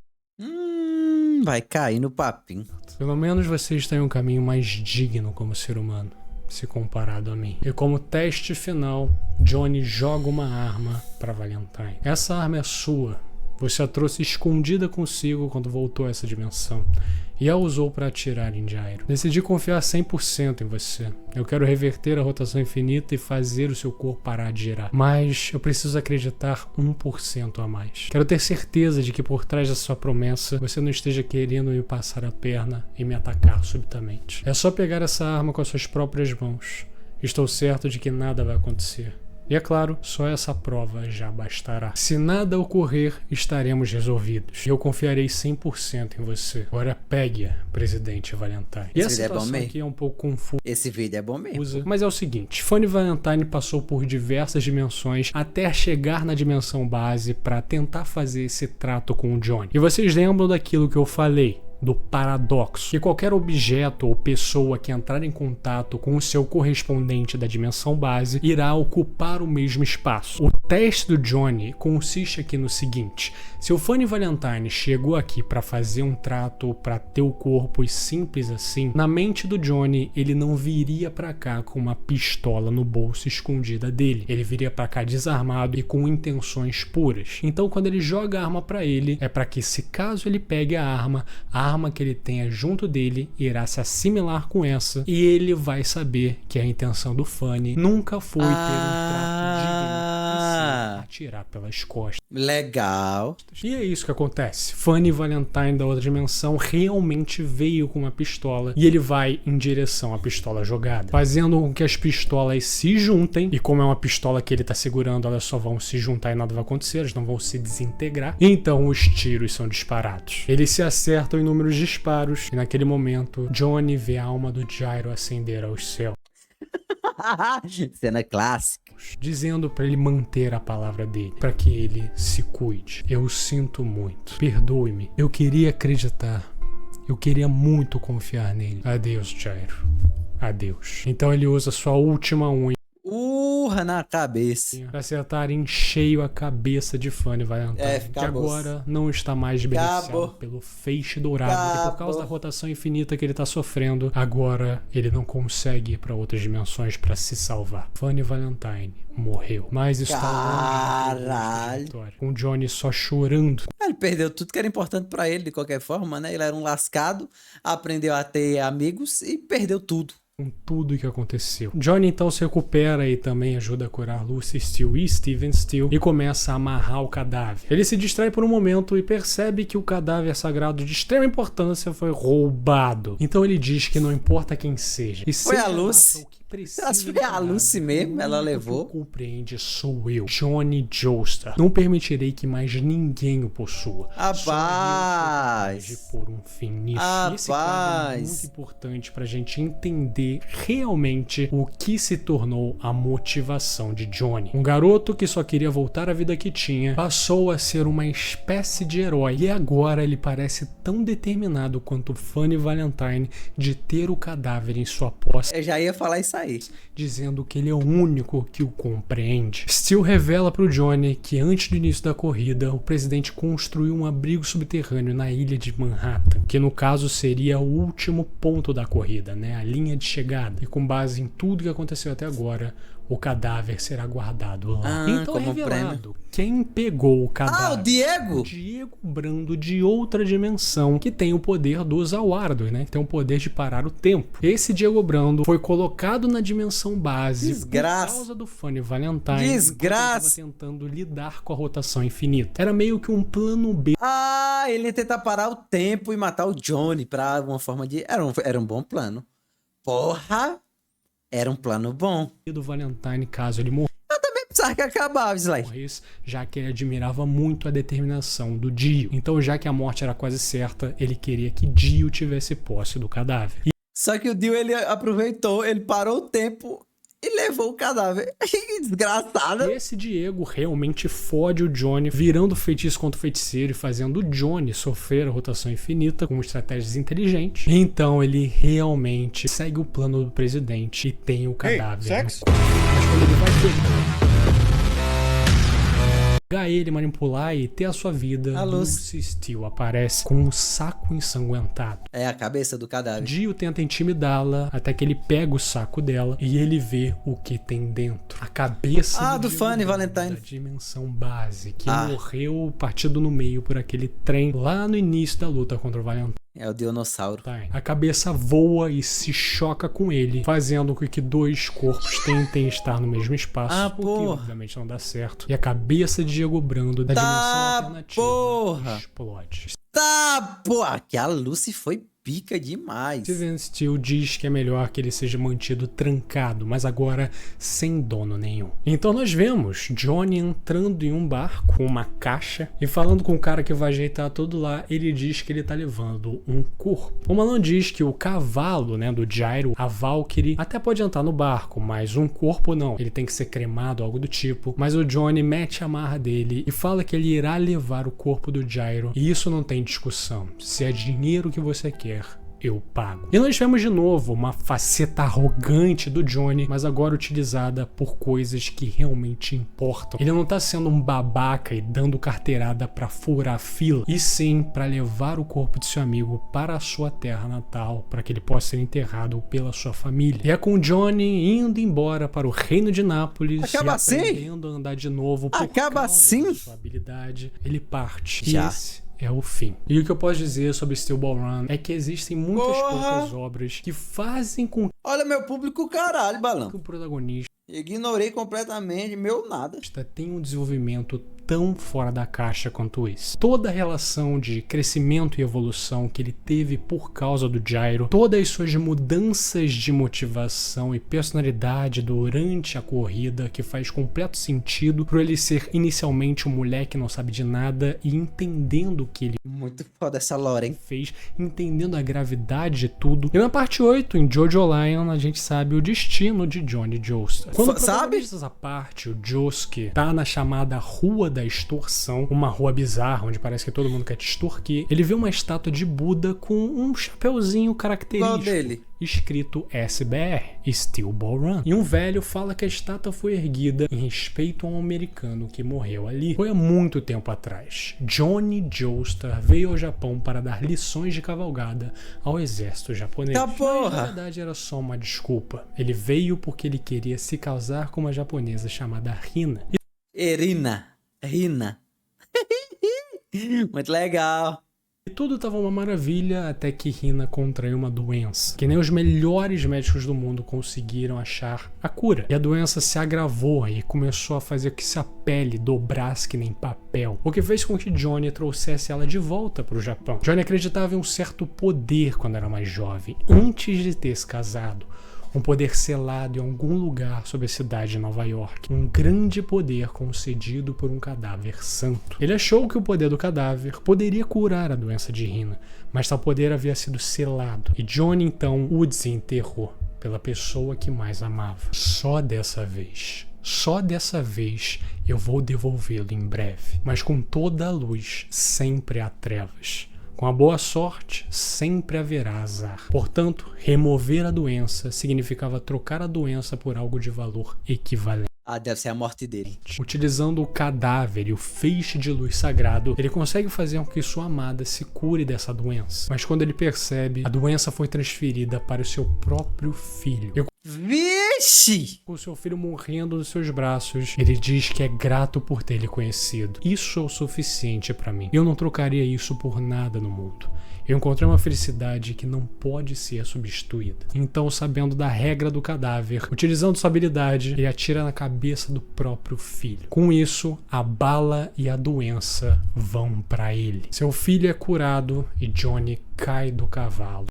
Vai cair no papinho. Pelo menos você está em um caminho mais digno como ser humano, se comparado a mim. E como teste final, Johnny joga uma arma para Valentine. Essa arma é sua. Você a trouxe escondida consigo quando voltou a essa dimensão e a usou para atirar em Gyro. Decidi confiar 100% em você. Eu quero reverter a rotação infinita e fazer o seu corpo parar de girar. Mas eu preciso acreditar 1% a mais. Quero ter certeza de que por trás da sua promessa, você não esteja querendo me passar a perna e me atacar subitamente. É só pegar essa arma com as suas próprias mãos. Estou certo de que nada vai acontecer. E é claro, só essa prova já bastará. Se nada ocorrer, estaremos resolvidos. Eu confiarei 100% em você. Agora pegue-a, presidente Valentine. E a situação aqui é um pouco confusa. Esse vídeo é bom mesmo. Mas é o seguinte, Funny Valentine passou por diversas dimensões até chegar na dimensão base para tentar fazer esse trato com o Johnny. E vocês lembram daquilo que eu falei? Do paradoxo, que qualquer objeto ou pessoa que entrar em contato com o seu correspondente da dimensão base irá ocupar o mesmo espaço. O teste do Johnny consiste aqui no seguinte: se o Funny Valentine chegou aqui para fazer um trato para ter o corpo e simples assim, na mente do Johnny ele não viria para cá com uma pistola no bolso escondida dele. Ele viria para cá desarmado e com intenções puras. Então quando ele joga a arma para ele, é para que se caso ele pegue a arma que ele tenha junto dele irá se assimilar com essa e ele vai saber que a intenção do Funny nunca foi ter um trato digno e sim atirar pelas costas. Legal. E é isso que acontece. Funny Valentine da outra dimensão realmente veio com uma pistola e ele vai em direção à pistola jogada, fazendo com que as pistolas se juntem, e como é uma pistola que ele tá segurando, elas só vão se juntar e nada vai acontecer, elas não vão se desintegrar. Então os tiros são disparados. Eles se acertam em inúmeros disparos e naquele momento Johnny vê a alma do Gyro ascender aos céus. Cena clássica. Dizendo para ele manter a palavra dele, para que ele se cuide. Eu sinto muito. Perdoe-me. Eu queria acreditar. Eu queria muito confiar nele. Adeus, Gyro. Adeus. Então ele usa sua última unha Na cabeça. pra acertar em cheio a cabeça de Funny Valentine, que agora não está mais beneficiado pelo feixe dourado. E por causa da rotação infinita que ele tá sofrendo, agora ele não consegue ir pra outras dimensões pra se salvar. Funny Valentine morreu, mas está longe da vitória, com o Johnny só chorando. Ele perdeu tudo que era importante pra ele de qualquer forma, né? Ele era um lascado, aprendeu a ter amigos e perdeu tudo. Com tudo que aconteceu. Johnny então se recupera e também ajuda a curar Lucy Steele e Steven Steele e começa a amarrar o cadáver. Ele se distrai por um momento e percebe que o cadáver sagrado de extrema importância foi roubado. Então ele diz que não importa quem seja. E foi a Lucy. Acho que é a Lucy mesmo, ela levou. Que compreende sou eu, Johnny Joestar. Não permitirei que mais ninguém o possua. Rapaz! Por um fim nisso. E esse quadro é muito importante pra gente entender realmente o que se tornou a motivação de Johnny. Um garoto que só queria voltar à vida que tinha, passou a ser uma espécie de herói. E agora ele parece tão determinado quanto Funny Valentine de ter o cadáver em sua posse. Eu já ia falar isso aí. Dizendo que ele é o único que o compreende. Steele revela para o Johnny que antes do início da corrida, o presidente construiu um abrigo subterrâneo na ilha de Manhattan, que no caso seria o último ponto da corrida, né? A linha de chegada. E com base em tudo que aconteceu até agora, o cadáver será guardado lá. Então é revelado quem pegou o cadáver. O Diego! O Diego Brando de outra dimensão, que tem o poder do Zawardo, né? Que tem o poder de parar o tempo. Esse Diego Brando foi colocado na dimensão base por causa do Funny Valentine. Desgraça! Ele estava tentando lidar com a rotação infinita. Era meio que um plano B. Ele ia tentar parar o tempo e matar o Johnny pra uma forma de... Era um bom plano. Porra! Era um plano bom. Do Valentine, caso ele morresse. Eu também precisava que acabasse, Sly. Já que ele admirava muito a determinação do Dio. Então, já que a morte era quase certa, ele queria que Dio tivesse posse do cadáver. Só que o Dio, ele aproveitou, ele parou o tempo e levou o cadáver. Que desgraçado. E esse Diego realmente fode o Johnny, virando feitiço contra o feiticeiro e fazendo o Johnny sofrer a rotação infinita com estratégias inteligentes. Então ele realmente segue o plano do presidente e tem o cadáver. Mas quando ele vai ele, manipular e ter a sua vida, A Lucy Steele aparece com um saco ensanguentado. É a cabeça do cadáver. Dio tenta intimidá-la até que ele pega o saco dela e ele vê o que tem dentro. A cabeça do Funny Dio Valentine. da dimensão base, que morreu partido no meio por aquele trem lá no início da luta contra o Valentine. É o dinossauro. A cabeça voa e se choca com ele, fazendo com que dois corpos tentem estar no mesmo espaço, porque obviamente não dá certo. E a cabeça de Diego Brando da dimensão alternativa explode. Que a Lucy foi pica demais. Steven Steele diz que é melhor que ele seja mantido trancado, mas agora sem dono nenhum. Então nós vemos Johnny entrando em um bar com uma caixa e falando com o cara que vai ajeitar tudo lá. Ele diz que ele tá levando um corpo. O Malone diz que o cavalo, né, do Gyro, a Valkyrie, até pode entrar no barco, mas um corpo não. Ele tem que ser cremado, algo do tipo. Mas o Johnny mete a marra dele e fala que ele irá levar o corpo do Gyro. E isso não tem discussão. Se é dinheiro que você quer, eu pago. E nós vemos de novo uma faceta arrogante do Johnny, mas agora utilizada por coisas que realmente importam. Ele não tá sendo um babaca e dando carteirada pra furar a fila, e sim pra levar o corpo de seu amigo para a sua terra natal, para que ele possa ser enterrado pela sua família. E é com o Johnny indo embora para o reino de Nápoles e aprendendo a andar de novo por causa da sua habilidade. Ele parte. Já. E esse é o fim. E o que eu posso dizer sobre Steel Ball Run é que existem muitas poucas obras que fazem com Olha meu público, caralho, Balão. que o protagonista Ignorei completamente, meu nada. tenha um desenvolvimento tão fora da caixa quanto esse. Toda a relação de crescimento e evolução que ele teve por causa do Gyro, todas as suas mudanças de motivação e personalidade durante a corrida, que faz completo sentido por ele ser inicialmente um moleque que não sabe de nada e entendendo o que ele Muito foda essa lore, hein? fez, entendendo a gravidade de tudo. E na parte 8, em Jojo Lion, a gente sabe o destino de Johnny Joestar. Quando Sabe? essa parte, o Josuke tá na chamada Rua da Extorsão, uma rua bizarra onde parece que todo mundo quer te extorquir. Ele vê uma estátua de Buda com um chapeuzinho característico. Qual dele? Escrito SBR, Steel Ball Run. E um velho fala que a estátua foi erguida em respeito a um americano que morreu ali. Foi há muito tempo atrás. Johnny Joestar veio ao Japão para dar lições de cavalgada ao exército japonês. Tá porra! Mas na verdade era só uma desculpa. Ele veio porque ele queria se casar com uma japonesa chamada Rina. Rina. Muito legal. E tudo estava uma maravilha até que Rina contraiu uma doença, que nem os melhores médicos do mundo conseguiram achar a cura. E a doença se agravou e começou a fazer com que a pele dobrasse que nem papel, o que fez com que Johnny trouxesse ela de volta para o Japão. Johnny acreditava em um certo poder quando era mais jovem, antes de ter se casado. Um poder selado em algum lugar sobre a cidade de Nova York. Um grande poder concedido por um cadáver santo. Ele achou que o poder do cadáver poderia curar a doença de Rina, mas tal poder havia sido selado. E Johnny então o desenterrou pela pessoa que mais amava. Só dessa vez eu vou devolvê-lo em breve. Mas com toda a luz, sempre há trevas. Com a boa sorte, sempre haverá azar. Portanto, remover a doença significava trocar a doença por algo de valor equivalente. Deve ser a morte dele. Utilizando o cadáver e o feixe de luz sagrado, ele consegue fazer com que sua amada se cure dessa doença. Mas quando ele percebe, a doença foi transferida para o seu próprio filho. Vixe! Com seu filho morrendo nos seus braços, ele diz que é grato por ter lhe conhecido. Isso é o suficiente para mim. Eu não trocaria isso por nada no mundo. Eu encontrei uma felicidade que não pode ser substituída. Então, sabendo da regra do cadáver, utilizando sua habilidade, ele atira na cabeça do próprio filho. Com isso, a bala e a doença vão para ele. Seu filho é curado e Johnny cai do cavalo.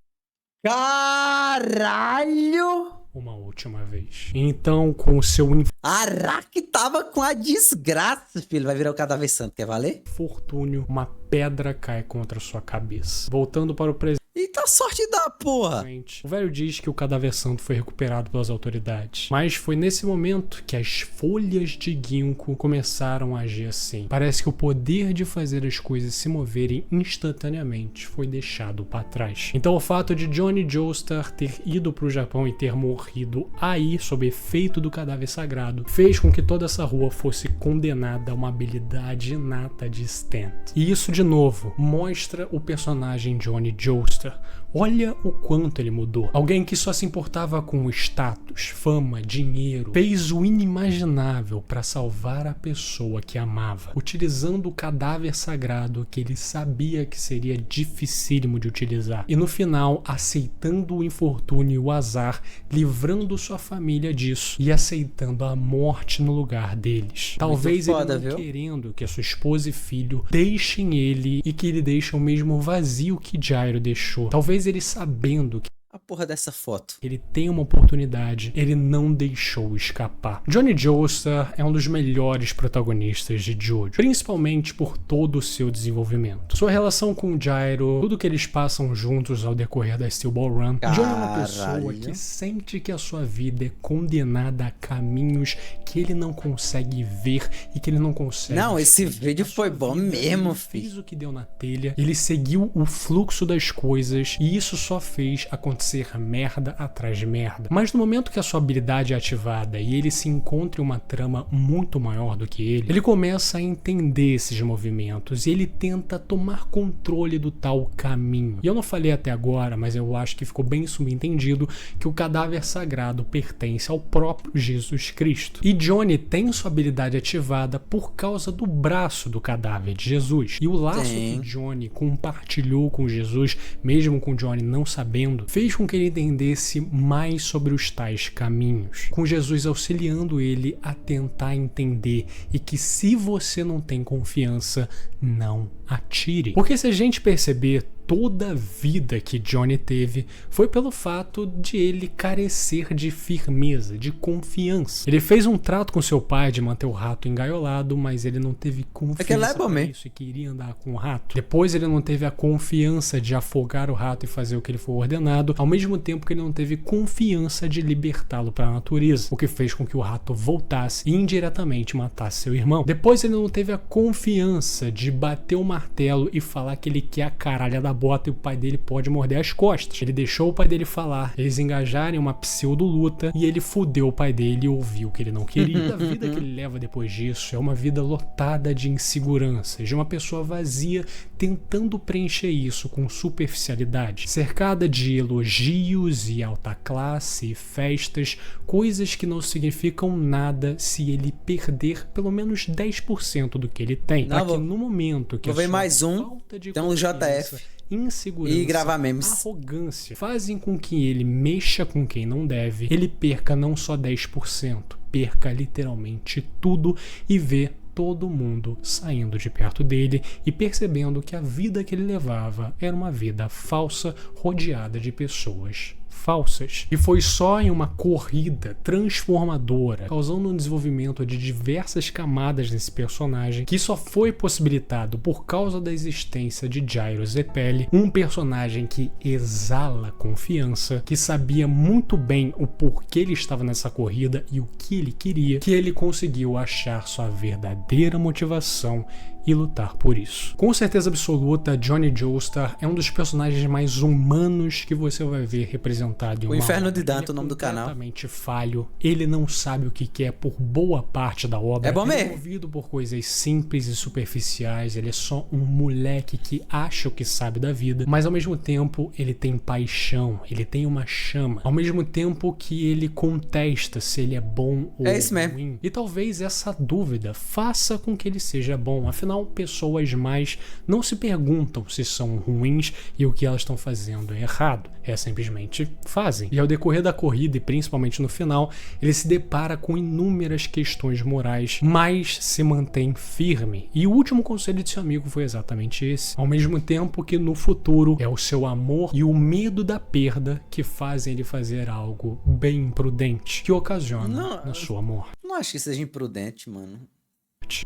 Caralho! Uma última vez. Então, com o seu Araki tava com a desgraça, filho. Vai virar o cadáver santo, quer valer? infortúnio, uma pedra cai contra sua cabeça. Voltando para o presente. Eita a sorte da porra. O velho diz que o cadáver santo foi recuperado pelas autoridades, mas foi nesse momento que as folhas de ginkgo começaram a agir assim. Parece que o poder de fazer as coisas se moverem instantaneamente foi deixado para trás. Então o fato de Johnny Joestar ter ido para o Japão e ter morrido aí sob efeito do cadáver sagrado fez com que toda essa rua fosse condenada a uma habilidade inata de Stant. E isso de novo mostra o personagem Johnny Joestar. Olha o quanto ele mudou. Alguém que só se importava com status, fama, dinheiro, fez o inimaginável para salvar a pessoa que amava, utilizando o cadáver sagrado que ele sabia que seria dificílimo de utilizar. E no final, aceitando o infortúnio e o azar, livrando sua família disso e aceitando a morte no lugar deles. Talvez foda, ele não viu? querendo que a sua esposa e filho deixem ele e que ele deixe o mesmo vazio que Jairo deixou. Talvez ele sabendo que A porra dessa foto. ele tem uma oportunidade, ele não deixou escapar. Johnny Joestar é um dos melhores protagonistas de Jojo, principalmente por todo o seu desenvolvimento. Sua relação com Jairo, tudo que eles passam juntos ao decorrer da Steel Ball Run. Johnny é uma pessoa que sente que a sua vida é condenada a caminhos que ele não consegue ver e que ele não consegue... Não, esse vídeo foi bom mesmo, Ele filho. fez o que deu na telha, ele seguiu o fluxo das coisas e isso só fez acontecer merda atrás de merda. Mas no momento que a sua habilidade é ativada e ele se encontra em uma trama muito maior do que ele começa a entender esses movimentos e ele tenta tomar controle do tal caminho. E eu não falei até agora, mas eu acho que ficou bem subentendido que o cadáver sagrado pertence ao próprio Jesus Cristo. E Johnny tem sua habilidade ativada por causa do braço do cadáver de Jesus. E o laço que Johnny compartilhou com Jesus, mesmo com Johnny não sabendo, fez com que ele entendesse mais sobre os tais caminhos, com Jesus auxiliando ele a tentar entender e que se você não tem confiança, não atire. Porque se a gente perceber, toda a vida que Johnny teve foi pelo fato de ele carecer de firmeza, de confiança. Ele fez um trato com seu pai de manter o rato engaiolado, mas ele não teve confiança para isso e queria andar com o rato. Depois ele não teve a confiança de afogar o rato e fazer o que ele foi ordenado, ao mesmo tempo que ele não teve confiança de libertá-lo para a natureza, o que fez com que o rato voltasse e indiretamente matasse seu irmão. Depois ele não teve a confiança de bater o martelo e falar que ele quer a caralha da bota e o pai dele pode morder as costas. Ele deixou o pai dele falar, eles engajaram em uma pseudo-luta e ele fudeu o pai dele e ouviu o que ele não queria. A vida que ele leva depois disso é uma vida lotada de inseguranças, de uma pessoa vazia tentando preencher isso com superficialidade, cercada de elogios e alta classe e festas, coisas que não significam nada se ele perder pelo menos 10% do que ele tem. Para que no momento que vou ver mais um, falta de tem um JF insegurança e gravar memes, arrogância fazem com que ele mexa com quem não deve, ele perca não só 10%, perca literalmente tudo e vê todo mundo saindo de perto dele e percebendo que a vida que ele levava era uma vida falsa, rodeada de pessoas falsas. E foi só em uma corrida transformadora, causando um desenvolvimento de diversas camadas nesse personagem, que só foi possibilitado por causa da existência de Jairo Zepelli, um personagem que exala confiança, que sabia muito bem o porquê ele estava nessa corrida e o que ele queria, que ele conseguiu achar sua verdadeira motivação e lutar por isso. Com certeza absoluta, Johnny Joestar é um dos personagens mais humanos que você vai ver representado em uma O Inferno obra. de Dante, Ele o nome do canal. completamente falho, ele não sabe o que quer por boa parte da obra. É bom Ele é mesmo. movido por coisas simples e superficiais, ele é só um moleque que acha o que sabe da vida, mas ao mesmo tempo ele tem paixão, ele tem uma chama, ao mesmo tempo que ele contesta se ele é bom ou isso mesmo. ruim. E talvez essa dúvida faça com que ele seja bom, afinal pessoas mais não se perguntam se são ruins e o que elas estão fazendo é errado, simplesmente fazem. E ao decorrer da corrida e principalmente no final, ele se depara com inúmeras questões morais, mas se mantém firme. E o último conselho de seu amigo foi exatamente esse. Ao mesmo tempo que no futuro é o seu amor e o medo da perda que fazem ele fazer algo bem imprudente, que ocasiona na sua morte. Não acho que seja imprudente, mano.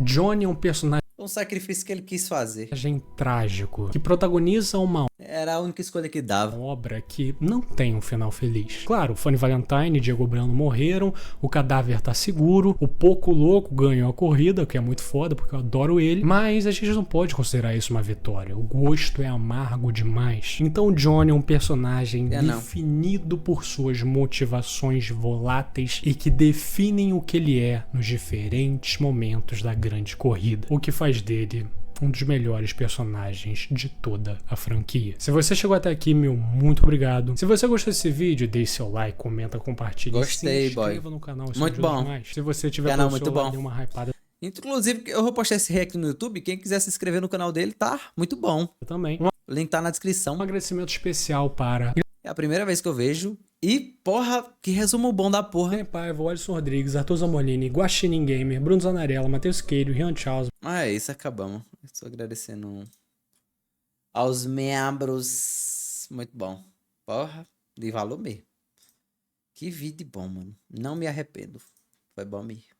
Johnny é um personagem É um sacrifício que ele quis fazer. trágico, que protagoniza uma Era a única escolha que dava. Uma obra que não tem um final feliz. Claro, Fanny Valentine e Diego Brando morreram, o cadáver tá seguro, o Pouco Louco ganhou a corrida, o que é muito foda, porque eu adoro ele, mas a gente não pode considerar isso uma vitória. O gosto é amargo demais. Então o Johnny é um personagem definido por suas motivações voláteis e que definem o que ele é nos diferentes momentos da grande corrida, o que faz dele um dos melhores personagens de toda a franquia. Se você chegou até aqui, meu muito obrigado. Se você gostou desse vídeo, deixe seu like, comenta, compartilhe. Gostei, se inscreva no canal, isso muito ajuda bom. demais. Se você tiver Canal com o muito celular, bom. dê uma hypada Inclusive, eu vou postar esse react no YouTube. Quem quiser se inscrever no canal dele, tá muito bom. também. O link tá na descrição. Um agradecimento especial para É a primeira vez que eu vejo. E, porra, que resumo bom da porra. Guilherme Paiva, Alisson Rodrigues, Arthur Zamolini, Guaxinim Gamer, Bruno Zanarella, Matheus Queiro, Rian Charles. É isso, acabamos. Estou agradecendo aos membros. Muito bom. Porra, de valor mesmo. Que vídeo bom, mano. Não me arrependo. Foi bom mesmo.